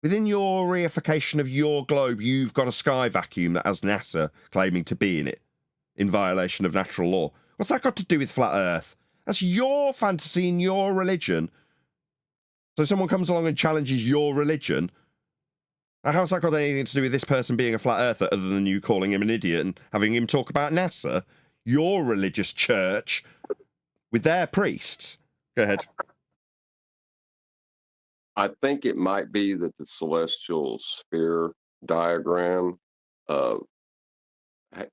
Within your reification of your globe, you've got a sky vacuum that has NASA claiming to be in it, in violation of natural law. What's that got to do with flat Earth? That's your fantasy and your religion. So someone comes along and challenges your religion. How's that got anything to do with this person being a flat earther other than you calling him an idiot and having him talk about NASA? Your religious church with their priests. Go ahead. I think it might be that the celestial sphere diagram,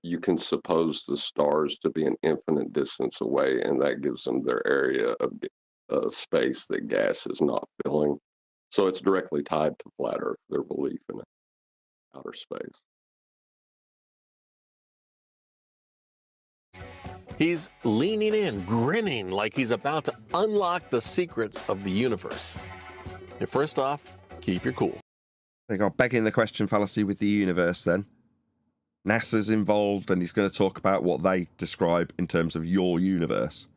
you can suppose the stars to be an infinite distance away, and that gives them their area of space that gas is not filling. So it's directly tied to flat Earth, their belief in outer space. He's leaning in, grinning like he's about to unlock the secrets of the universe. And first off, keep your cool. They got begging the question fallacy with the universe then. NASA's involved and he's going to talk about what they describe in terms of your universe.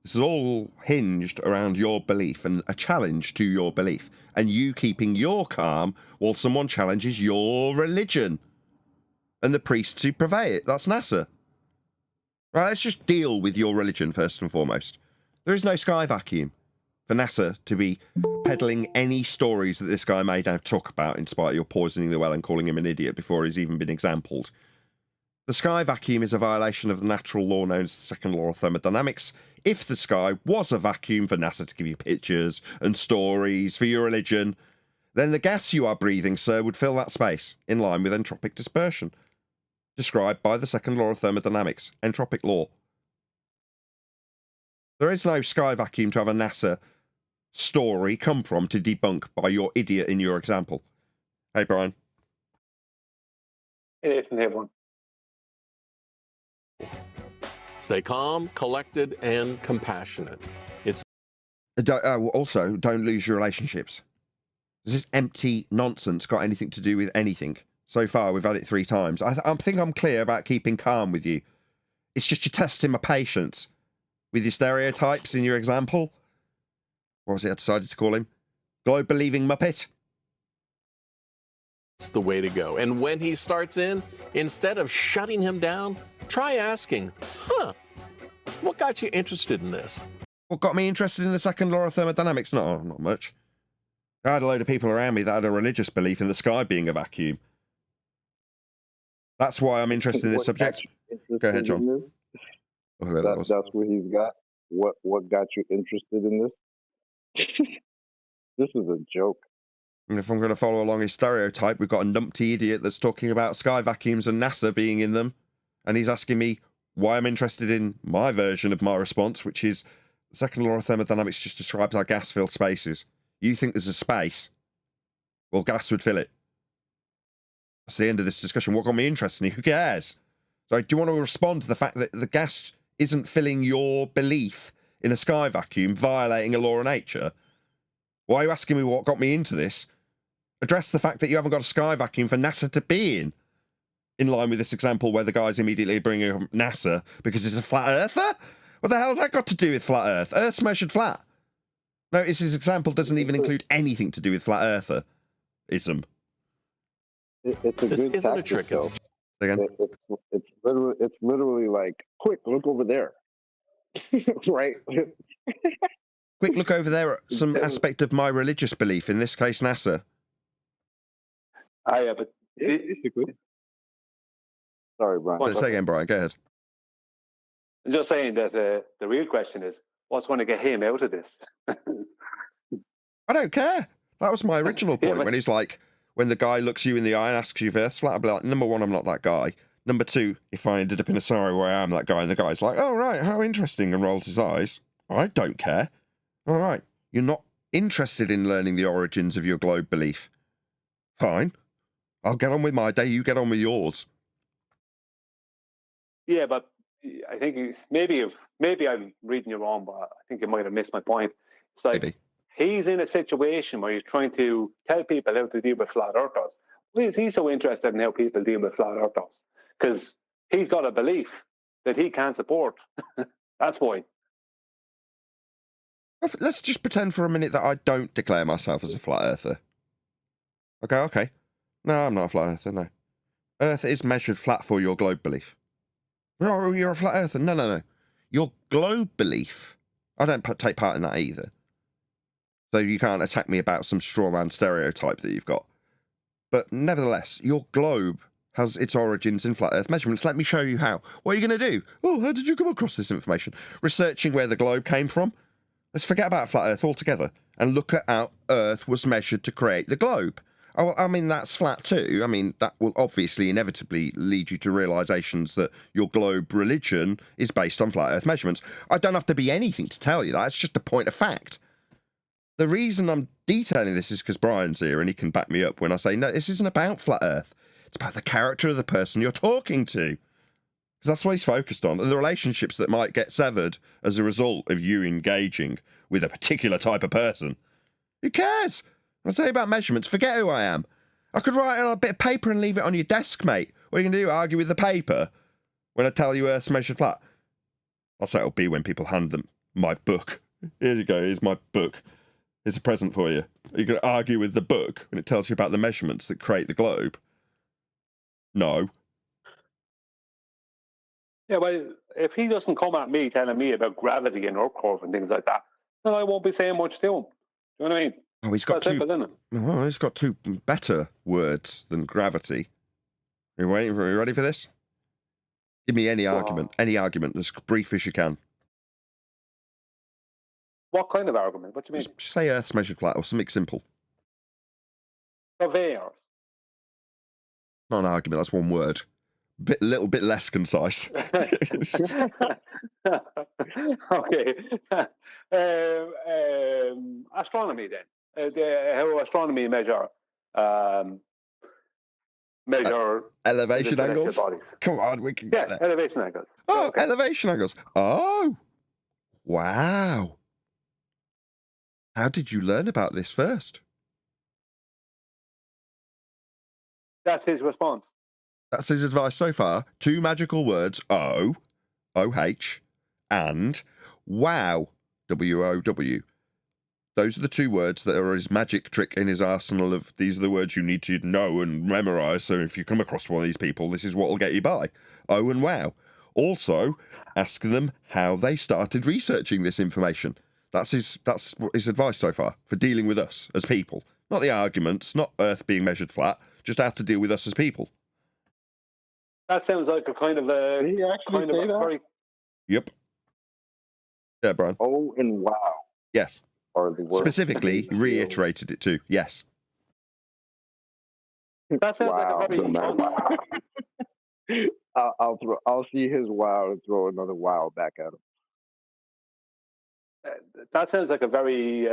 This is all hinged around your belief and a challenge to your belief. And you keeping your calm while someone challenges your religion. And the priests who purvey it. That's NASA. Right, let's just deal with your religion first and foremost. There is no sky vacuum for NASA to be peddling any stories that this guy may now talk about in spite of your poisoning the well and calling him an idiot before he's even been exampled. The sky vacuum is a violation of the natural law known as the second law of thermodynamics. If the sky was a vacuum for NASA to give you pictures and stories for your religion, then the gas you are breathing, sir, would fill that space in line with entropic dispersion, described by the second law of thermodynamics, entropic law. There is no sky vacuum to have a NASA story come from to debunk by your idiot in your example. Hey, Brian. Hey, Nathan, hey, everyone. Stay calm, collected, and compassionate. It's Also, don't lose your relationships. Does this empty nonsense got anything to do with anything? So far, we've had it 3 times. I think I'm clear about keeping calm with you. It's just you're testing my patience with your stereotypes in your example. What was it I decided to call him? Globe-believing Muppet? It's the way to go. And when he starts in, instead of shutting him down, try asking, what got you interested in this? What got me interested in the second law of thermodynamics? Not much. I had a load of people around me that had a religious belief in the sky being a vacuum. That's why I'm interested in this subject. Go ahead, John. That's what he's got. What got you interested in this? This is a joke. And if I'm going to follow along his stereotype, we've got a numpty idiot that's talking about sky vacuums and NASA being in them. And he's asking me why I'm interested in my version of my response, which is the second law of thermodynamics just describes how gas fills spaces. You think there's a space? Well, gas would fill it. That's the end of this discussion. What got me interested in it? Who cares? So do you want to respond to the fact that the gas isn't filling your belief in a sky vacuum, violating a law of nature? Why are you asking me what got me into this? Address the fact that you haven't got a sky vacuum for NASA to be in line with this example where the guy's immediately bringing up NASA because it's a flat earther? What the hell has that got to do with flat Earth? Earth's measured flat. Notice his example doesn't even include anything to do with flat eartherism. It's a This good isn't a tactic, trick. though. Again? It's literally like, quick, look over there. Right? Quick look over there at some aspect of my religious belief, in this case NASA. Yeah, but basically, Sorry, Brian. Say again, Brian, go ahead. I'm just saying that the real question is, what's going to get him out of this? I don't care. That was my original point, when he's like, when the guy looks you in the eye and asks you if Earth's flat, I'll be like, number one, I'm not that guy. Number two, if I ended up in a scenario where I am that guy and the guy's like, oh, right, how interesting, and rolls his eyes, I don't care. All right, you're not interested in learning the origins of your globe belief. Fine. I'll get on with my day, you get on with yours. Yeah, but I think maybe I'm reading you wrong, but I think you might have missed my point. It's like Maybe. he's in a situation where he's trying to tell people how to deal with flat earthers. Why is he so interested in how people deal with flat earthers? Because he's got a belief that he can't support. That's why. Let's just pretend for a minute that I don't declare myself as a flat earther. Okay. No, I'm not a flat earther, no. Earth is measured flat for your globe belief. Oh, you're a flat earther. No. Your globe belief, I don't take part in that either. So you can't attack me about some straw man stereotype that you've got. But nevertheless, your globe has its origins in flat earth measurements. Let me show you how. What are you going to do? Oh, how did you come across this information? Researching where the globe came from? Let's forget about flat earth altogether and look at how earth was measured to create the globe. Oh, I mean, that's flat too. I mean, that will obviously inevitably lead you to realizations that your globe religion is based on flat earth measurements. I don't have to be anything to tell you that. It's just a point of fact. The reason I'm detailing this is because Brian's here and he can back me up when I say, no, this isn't about flat earth. It's about the character of the person you're talking to. Because that's what he's focused on. And the relationships that might get severed as a result of you engaging with a particular type of person. Who cares? I'll tell you about measurements. Forget who I am. I could write it on a bit of paper and leave it on your desk, mate. What are you going to do? Argue with the paper when I tell you Earth's measured flat? That's how it'll be when people hand them my book. Here you go. Here's my book. Here's a present for you. Are you going to argue with the book when it tells you about the measurements that create the globe? No. Yeah, well, if he doesn't come at me telling me about gravity and Earth curve and things like that, then I won't be saying much to him. Do you know what I mean? Oh, he's got That's simple, isn't it? Well, he's got two better words than gravity. Are you ready for this? Give me any argument, as brief as you can. What kind of argument? What do you mean? Just say Earth's measured flat or something simple. Surveyors. Not an argument, that's one word. Little bit less concise. Okay. Astronomy then. How astronomy measure elevation angles. bodies. Come on, we can get there. Elevation angles. Oh, Okay. elevation angles. Oh, wow. How did you learn about this first? That's his response. That's his advice so far. Two magical words, O-H, and wow, W-O-W. Those are the two words that are his magic trick in his arsenal of these are the words you need to know and memorize. So if you come across one of these people, this is what will get you by. O and wow. Also, ask them how they started researching this information. That's his advice so far for dealing with us as people. Not the arguments, not Earth being measured flat, just how to deal with us as people. That sounds like a kind of a... Did he actually say that? very... Yep. Yeah, Brian. Oh, and wow. Yes. Are the words. Specifically, reiterated it too. Yes. That sounds Wow. like a very... I'll see his wow and throw another wow back at him. That sounds like a very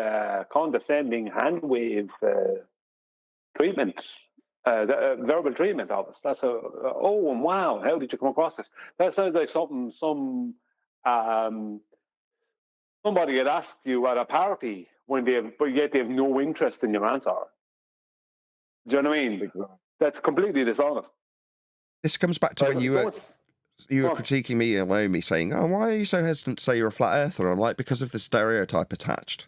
condescending hand wave treatment, verbal treatment of us. That's oh and wow, how did you come across this? That sounds like somebody had asked you at a party but yet they have no interest in your answer. Do you know what I mean? That's completely dishonest. This comes back to when you were critiquing me and Naomi, saying, oh, why are you so hesitant to say you're a flat earther? I'm like, because of the stereotype attached.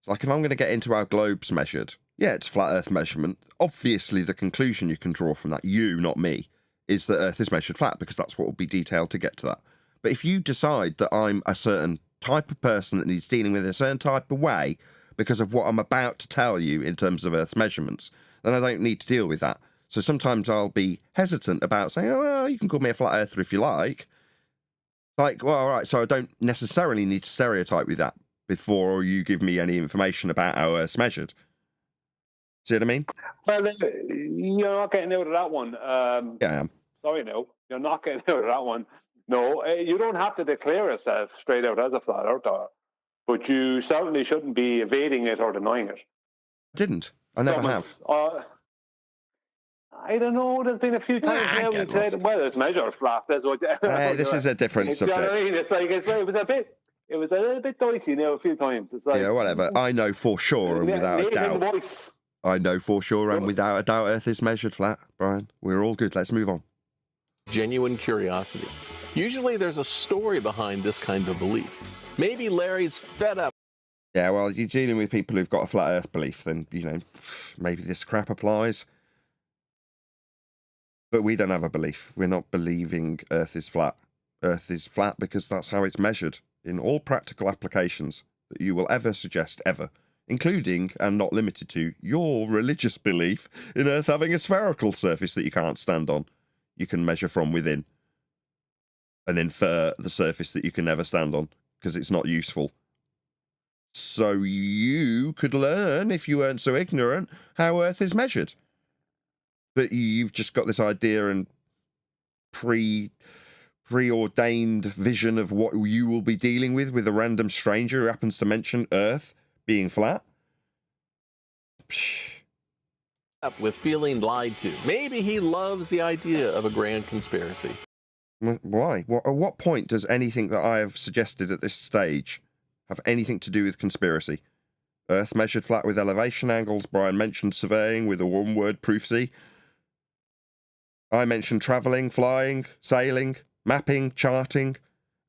It's like, if I'm going to get into how globes measured, yeah, it's flat earth measurement. Obviously, the conclusion you can draw from that, you, not me, is that Earth is measured flat, because that's what will be detailed to get to that. But if you decide that I'm a certain type of person that needs dealing with in a certain type of way because of what I'm about to tell you in terms of Earth's measurements, then I don't need to deal with that. So sometimes I'll be hesitant about saying, oh, well, you can call me a flat earther if you like. Like, well, all right, so I don't necessarily need to stereotype with that before you give me any information about how Earth's measured. See what I mean? Well, you're not getting out of that one. Yeah, I am. Sorry, no. You're not getting out of that one. No, you don't have to declare yourself straight out as a flat earther, but you certainly shouldn't be evading it or denying it. I didn't. I never have. I don't know. There's been a few times now we said, well, it's measured flat. That's what. This is a different You know what I subject. mean? It's like it was a little bit dicey now a few times. It's like, Yeah, whatever. I know for sure and without a Nathan doubt. Voice. I know for sure and without a doubt Earth is measured flat, Brian. We're all good. Let's move on. Genuine curiosity. Usually there's a story behind this kind of belief. Maybe Larry's fed up. Yeah, well, you're dealing with people who've got a flat Earth belief, then, you know, maybe this crap applies. But we don't have a belief. We're not believing Earth is flat. Earth is flat because that's how it's measured in all practical applications that you will ever suggest, ever, including, and not limited to, your religious belief in Earth having a spherical surface that you can't stand on. You can measure from within and infer the surface that you can never stand on because it's not useful. So you could learn, if you weren't so ignorant, how Earth is measured. But you've just got this idea and preordained vision of what you will be dealing with a random stranger who happens to mention Earth being flat. Psh. Up with feeling lied to. Maybe he loves the idea of a grand conspiracy. Why? At what point does anything that I have suggested at this stage have anything to do with conspiracy? Earth measured flat with elevation angles. Brian mentioned surveying with a one-word proofsy. I mentioned travelling, flying, sailing, mapping, charting.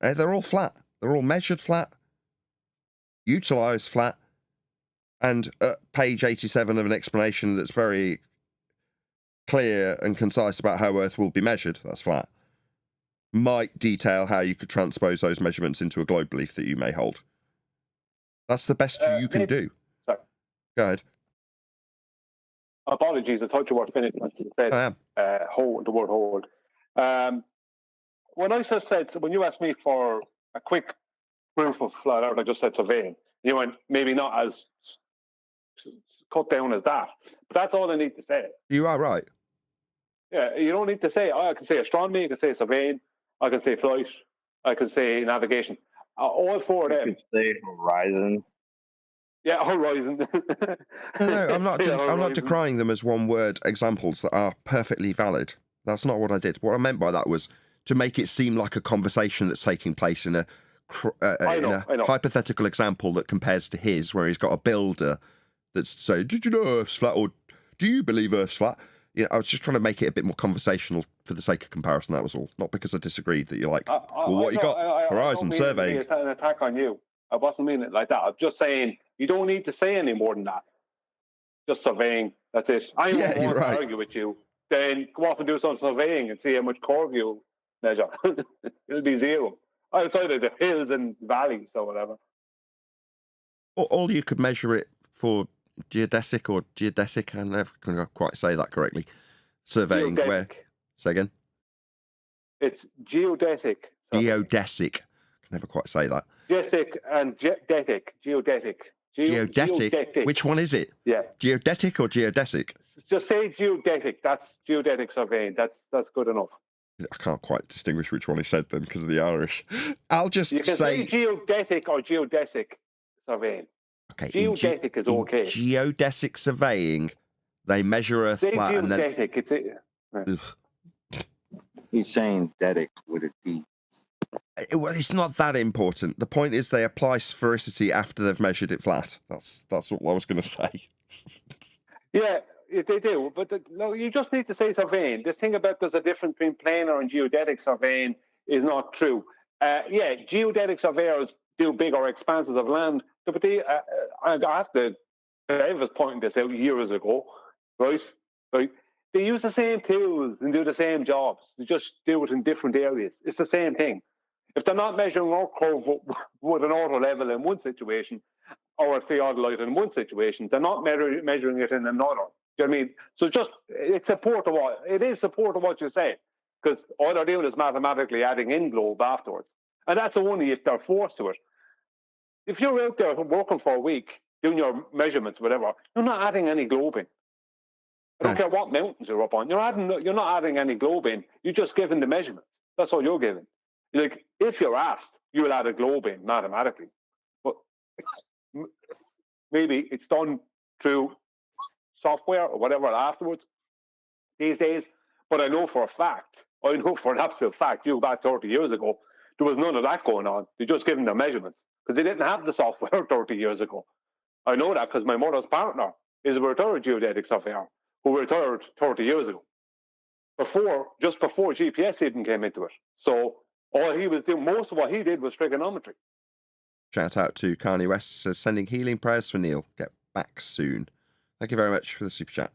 They're all flat. They're all measured flat, utilised flat, and at page 87 of an explanation that's very clear and concise about how Earth will be measured, that's flat, might detail how you could transpose those measurements into a globe belief that you may hold. That's the best you can do. Sorry. Go ahead. Apologies, I thought you were finished. You said, I am. Hold, the word hold. When I just said, when you asked me for a quick proof of flat Earth, I just said surveying. You went, maybe not as cut down as that, but that's all I need to say. You are right. Yeah, you don't need to say, I can say astronomy, I can say surveying, I can say flight, I can say navigation. All four of them. You could say horizon. Yeah, horizon. No, I'm not Horizon. decrying them as one-word examples that are perfectly valid. That's not what I did. What I meant by that was to make it seem like a conversation that's taking place in a hypothetical example that compares to his, where he's got a builder that's saying, "Did you know Earth's flat?" or "Do you believe Earth's flat?" You know, I was just trying to make it a bit more conversational for the sake of comparison. That was all. Not because I disagreed that you're like, well, what you got? Horizon surveying. It's an attack on you. I wasn't meaning it like that. I'm just saying you don't need to say any more than that. Just surveying. That's it. I don't want to argue with you. Then go off and do some surveying and see how much curve you measure. It'll be zero. Outside of the hills and valleys or whatever. Or you could measure it for geodesic or geodesic. I never can quite say that correctly. Surveying Geodesic. where? Say again. It's geodesic. Geodesic. I can never quite say that. Geodesic and geodetic. Geodetic. Geodetic? Which one is it? Yeah. Geodetic or geodesic? Just say geodetic. That's geodetic surveying. That's good enough. I can't quite distinguish which one he said then because of the Irish. I'll just You can say geodetic or geodesic surveying. Okay. Geodetic is okay. Geodesic surveying, they measure Earth Say flat and then. geodetic. He's saying detic with a D. Well, it's not that important. The point is they apply sphericity after they've measured it flat. That's all I was going to say. Yeah, they do. But no, you just need to say surveying. This thing about there's a difference between planar and geodetic surveying is not true. Yeah, geodetic surveyors do bigger expanses of land. But I was pointing this out years ago, right? They use the same tools and do the same jobs. They just do it in different areas. It's the same thing. If they're not measuring our curve with an auto level in one situation or a theodolite in one situation, they're not measuring it in another. Do you know what I mean? So it's support of what it is. Support of what you say, because all they're doing is mathematically adding in globe afterwards, and that's only if they're forced to it. If you're out there working for a week doing your measurements, whatever, you're not adding any globe in. I don't care what mountains you're up on. You're not adding any globe in. You're just giving the measurements. That's all you're giving. Like, if you're asked, you will add a globe in mathematically, but maybe it's done through software or whatever afterwards. these days. But I know for an absolute fact, you go back 30 years ago, there was none of that going on. They just given their measurements because they didn't have the software 30 years ago. I know that because my mother's partner is a retired geodetic surveyor who retired 30 years ago. Just before GPS even came into it. So all he was doing, most of what he did was trigonometry. Shout out to Kanye West, says sending healing prayers for Neil. Get back soon. Thank you very much for the super chat.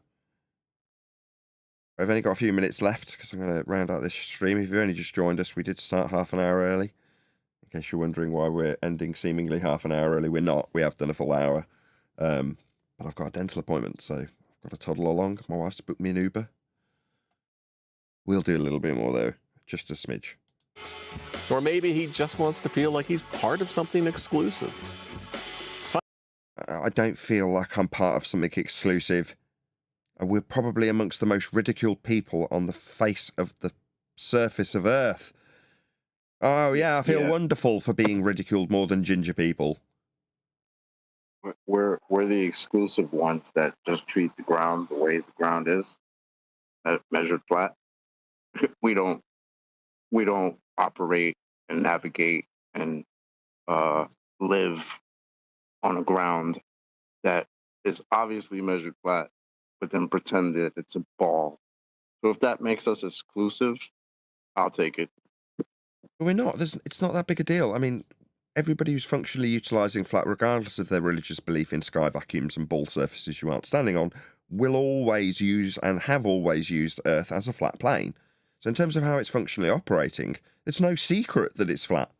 I've only got a few minutes left because I'm going to round out this stream. If you've only just joined us, we did start half an hour early. In case you're wondering why we're ending seemingly half an hour early, we're not. We have done a full hour. But I've got a dental appointment, so I've got to toddle along. My wife's booked me an Uber. We'll do a little bit more, though. Just a smidge. Or maybe he just wants to feel like he's part of something exclusive. I don't feel like I'm part of something exclusive. We're probably amongst the most ridiculed people on the face of the surface of Earth. Oh, yeah, I feel wonderful for being ridiculed more than ginger people. We're the exclusive ones that just treat the ground the way the ground is, measured flat. We don't operate and navigate and live on a ground that is obviously measured flat, but then pretend that it's a ball. So if that makes us exclusive, I'll take it. But we're not. It's not that big a deal. I mean, everybody who's functionally utilising flat, regardless of their religious belief in sky vacuums and ball surfaces you aren't standing on, will always use and have always used Earth as a flat plane. So in terms of how it's functionally operating, it's no secret that it's flat.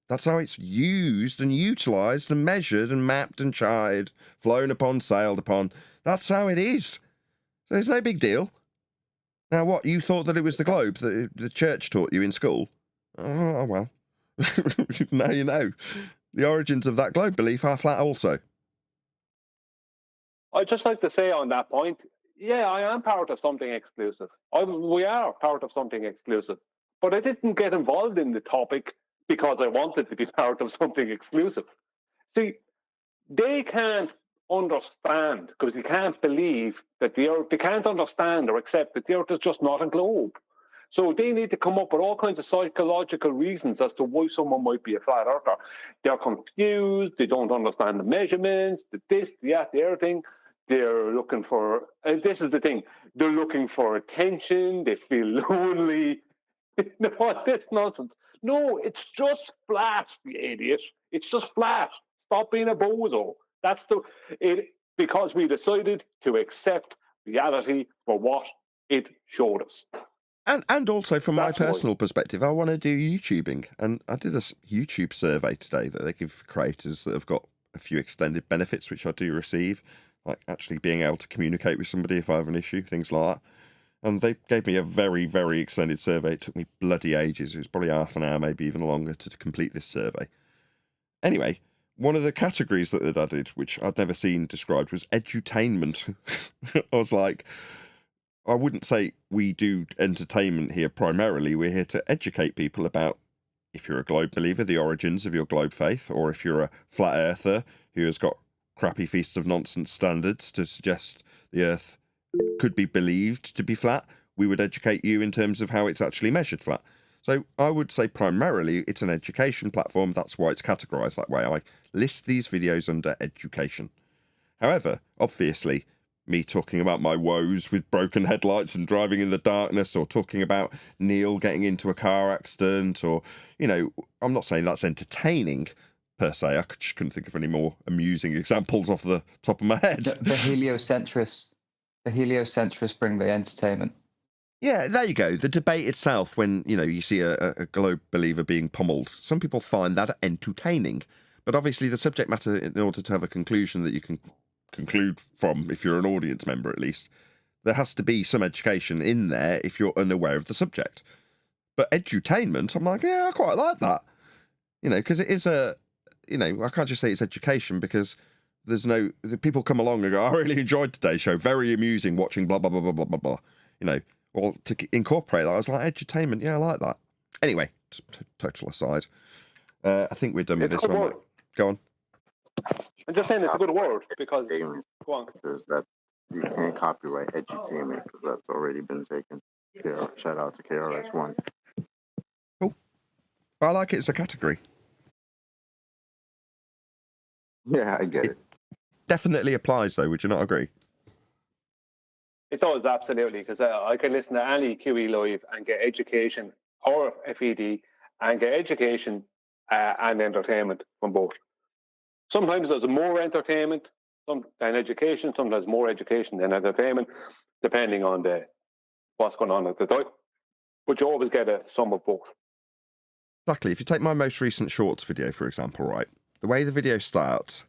That's how it's used and utilised and measured and mapped and charted, flown upon, sailed upon. That's how it is. So it's no big deal. Now what, you thought that it was the globe that the church taught you in school? Oh, well. Now you know. The origins of that globe belief are flat also. I'd just like to say on that point, yeah, I am part of something exclusive. We are part of something exclusive. But I didn't get involved in the topic because I wanted to be part of something exclusive. See, they can't understand because they can't believe that the Earth, they can't understand or accept that the Earth is just not a globe. So they need to come up with all kinds of psychological reasons as to why someone might be a flat earther. They're confused, they don't understand the measurements, the this, the that, the everything. They're looking for, and this is the thing, they're looking for attention, they feel lonely. No, this nonsense. No, it's just flat, you idiot. It's just flat. Stop being a bozo. That's because we decided to accept reality for what it showed us. And also from my personal perspective, I want to do YouTubing. And I did a YouTube survey today that they give creators that have got a few extended benefits, which I do receive, like actually being able to communicate with somebody if I have an issue, things like that. And they gave me a very, very extended survey. It took me bloody ages. It was probably half an hour, maybe even longer, to complete this survey. Anyway, one of the categories that they'd added, which I'd never seen described, was edutainment. I was like, I wouldn't say we do entertainment here primarily. We're here to educate people about, if you're a globe believer, the origins of your globe faith, or if you're a flat earther who has got crappy Feast of Nonsense standards to suggest the Earth could be believed to be flat, we would educate you in terms of how it's actually measured flat. So I would say primarily it's an education platform. That's why it's categorized that way. I list these videos under education. However, obviously, me talking about my woes with broken headlights and driving in the darkness, or talking about Neil getting into a car accident, or, you know, I'm not saying that's entertaining per se. I just couldn't think of any more amusing examples off the top of my head. The heliocentrists bring the entertainment. Yeah, there you go. The debate itself, when, you know, you see a globe believer being pummeled, some people find that entertaining. But obviously the subject matter, in order to have a conclusion that you can conclude from, if you're an audience member at least, there has to be some education in there if you're unaware of the subject. But edutainment, I'm like, yeah, I quite like that. You know, because it is a, you know, I can't just say it's education, because there's no, people come along and go, I really enjoyed today's show, very amusing watching blah, blah, blah, blah, blah, blah, blah. You know, or to incorporate that, I was like, edutainment, yeah, I like that. Anyway, just total aside. I think we're done with this one. Go on. I'm just saying it's a good word, because, go on. There's that you can't copyright edutainment because that's already been taken. Shout out to KRS-One. Cool. But I like it as a category. Yeah, I get it. Definitely applies, though. Would you not agree? It does, absolutely, because I can listen to any QE Live and get education, or FED, and get education and entertainment from both. Sometimes there's more entertainment than education, sometimes more education than entertainment, depending on what's going on at the time. But you always get a sum of both. Exactly. If you take my most recent shorts video, for example, right, the way the video starts,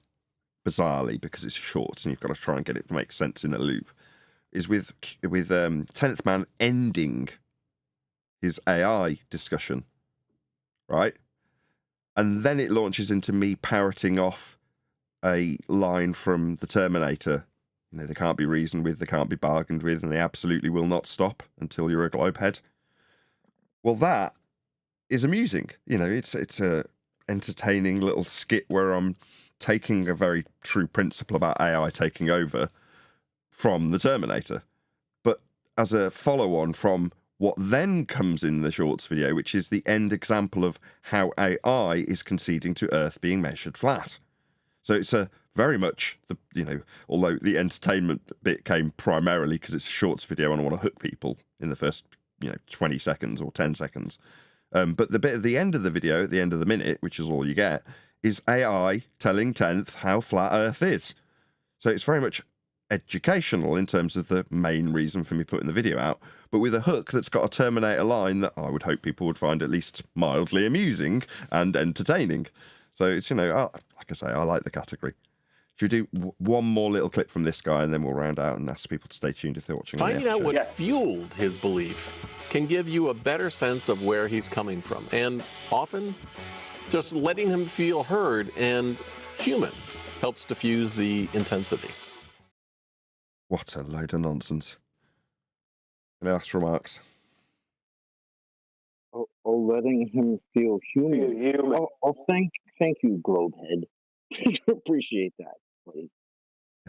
bizarrely, because it's shorts and you've got to try and get it to make sense in a loop, is with 10th Man ending his AI discussion, right? And then it launches into me parroting off a line from the Terminator. You know, they can't be reasoned with, they can't be bargained with, and they absolutely will not stop until you're a globehead. Well, that is amusing. You know, it's a entertaining little skit where I'm taking a very true principle about AI taking over from the Terminator, but as a follow-on from what then comes in the shorts video, which is the end example of how AI is conceding to Earth being measured flat. So it's a very much, although the entertainment bit came primarily because it's a shorts video and I want to hook people in the first, 20 seconds or 10 seconds. But the bit at the end of the video, at the end of the minute, which is all you get, is AI telling 10th how flat Earth is. So it's very much educational in terms of the main reason for me putting the video out, but with a hook that's got a Terminator line that I would hope people would find at least mildly amusing and entertaining. So it's, like I say, I like the category. Should we do one more little clip from this guy and then we'll round out and ask people to stay tuned if they're watching? Finding out what fueled his belief can give you a better sense of where he's coming from, and often just letting him feel heard and human helps diffuse the intensity. What a load of nonsense. Any last remarks? Oh, letting him feel human. Thank you, Globehead. Appreciate that, please.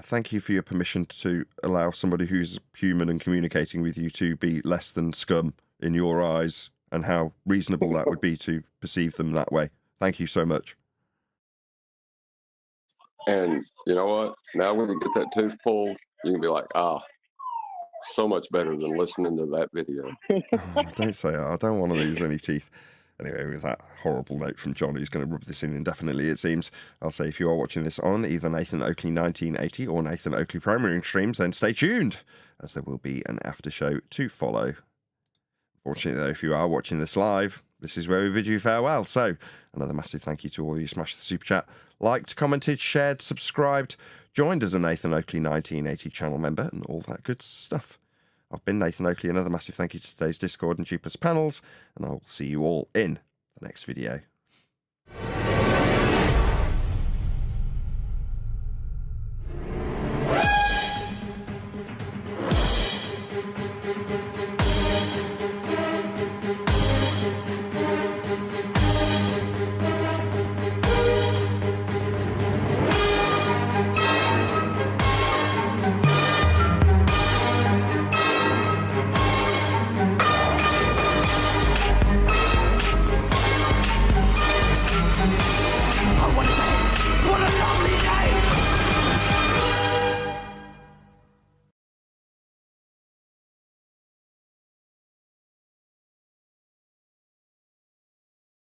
Thank you for your permission to allow somebody who's human and communicating with you to be less than scum in your eyes, and how reasonable that would be to perceive them that way. Thank you so much. And you know what? Now when you get that tooth pulled, you can be like, so much better than listening to that video. Oh, don't say that. I don't want to lose any teeth. Anyway, with that horrible note from John, who's going to rub this in indefinitely, it seems, I'll say if you are watching this on either Nathan Oakley 1980 or Nathan Oakley Premiering streams, then stay tuned, as there will be an after show to follow. Fortunately, though, if you are watching this live, this is where we bid you farewell. So, another massive thank you to all you smashed the super chat, liked, commented, shared, subscribed, joined as a Nathan Oakley 1980 channel member, and all that good stuff. I've been Nathan Oakley. Another massive thank you to today's Discord and Jupiter's panels, and I will see you all in the next video.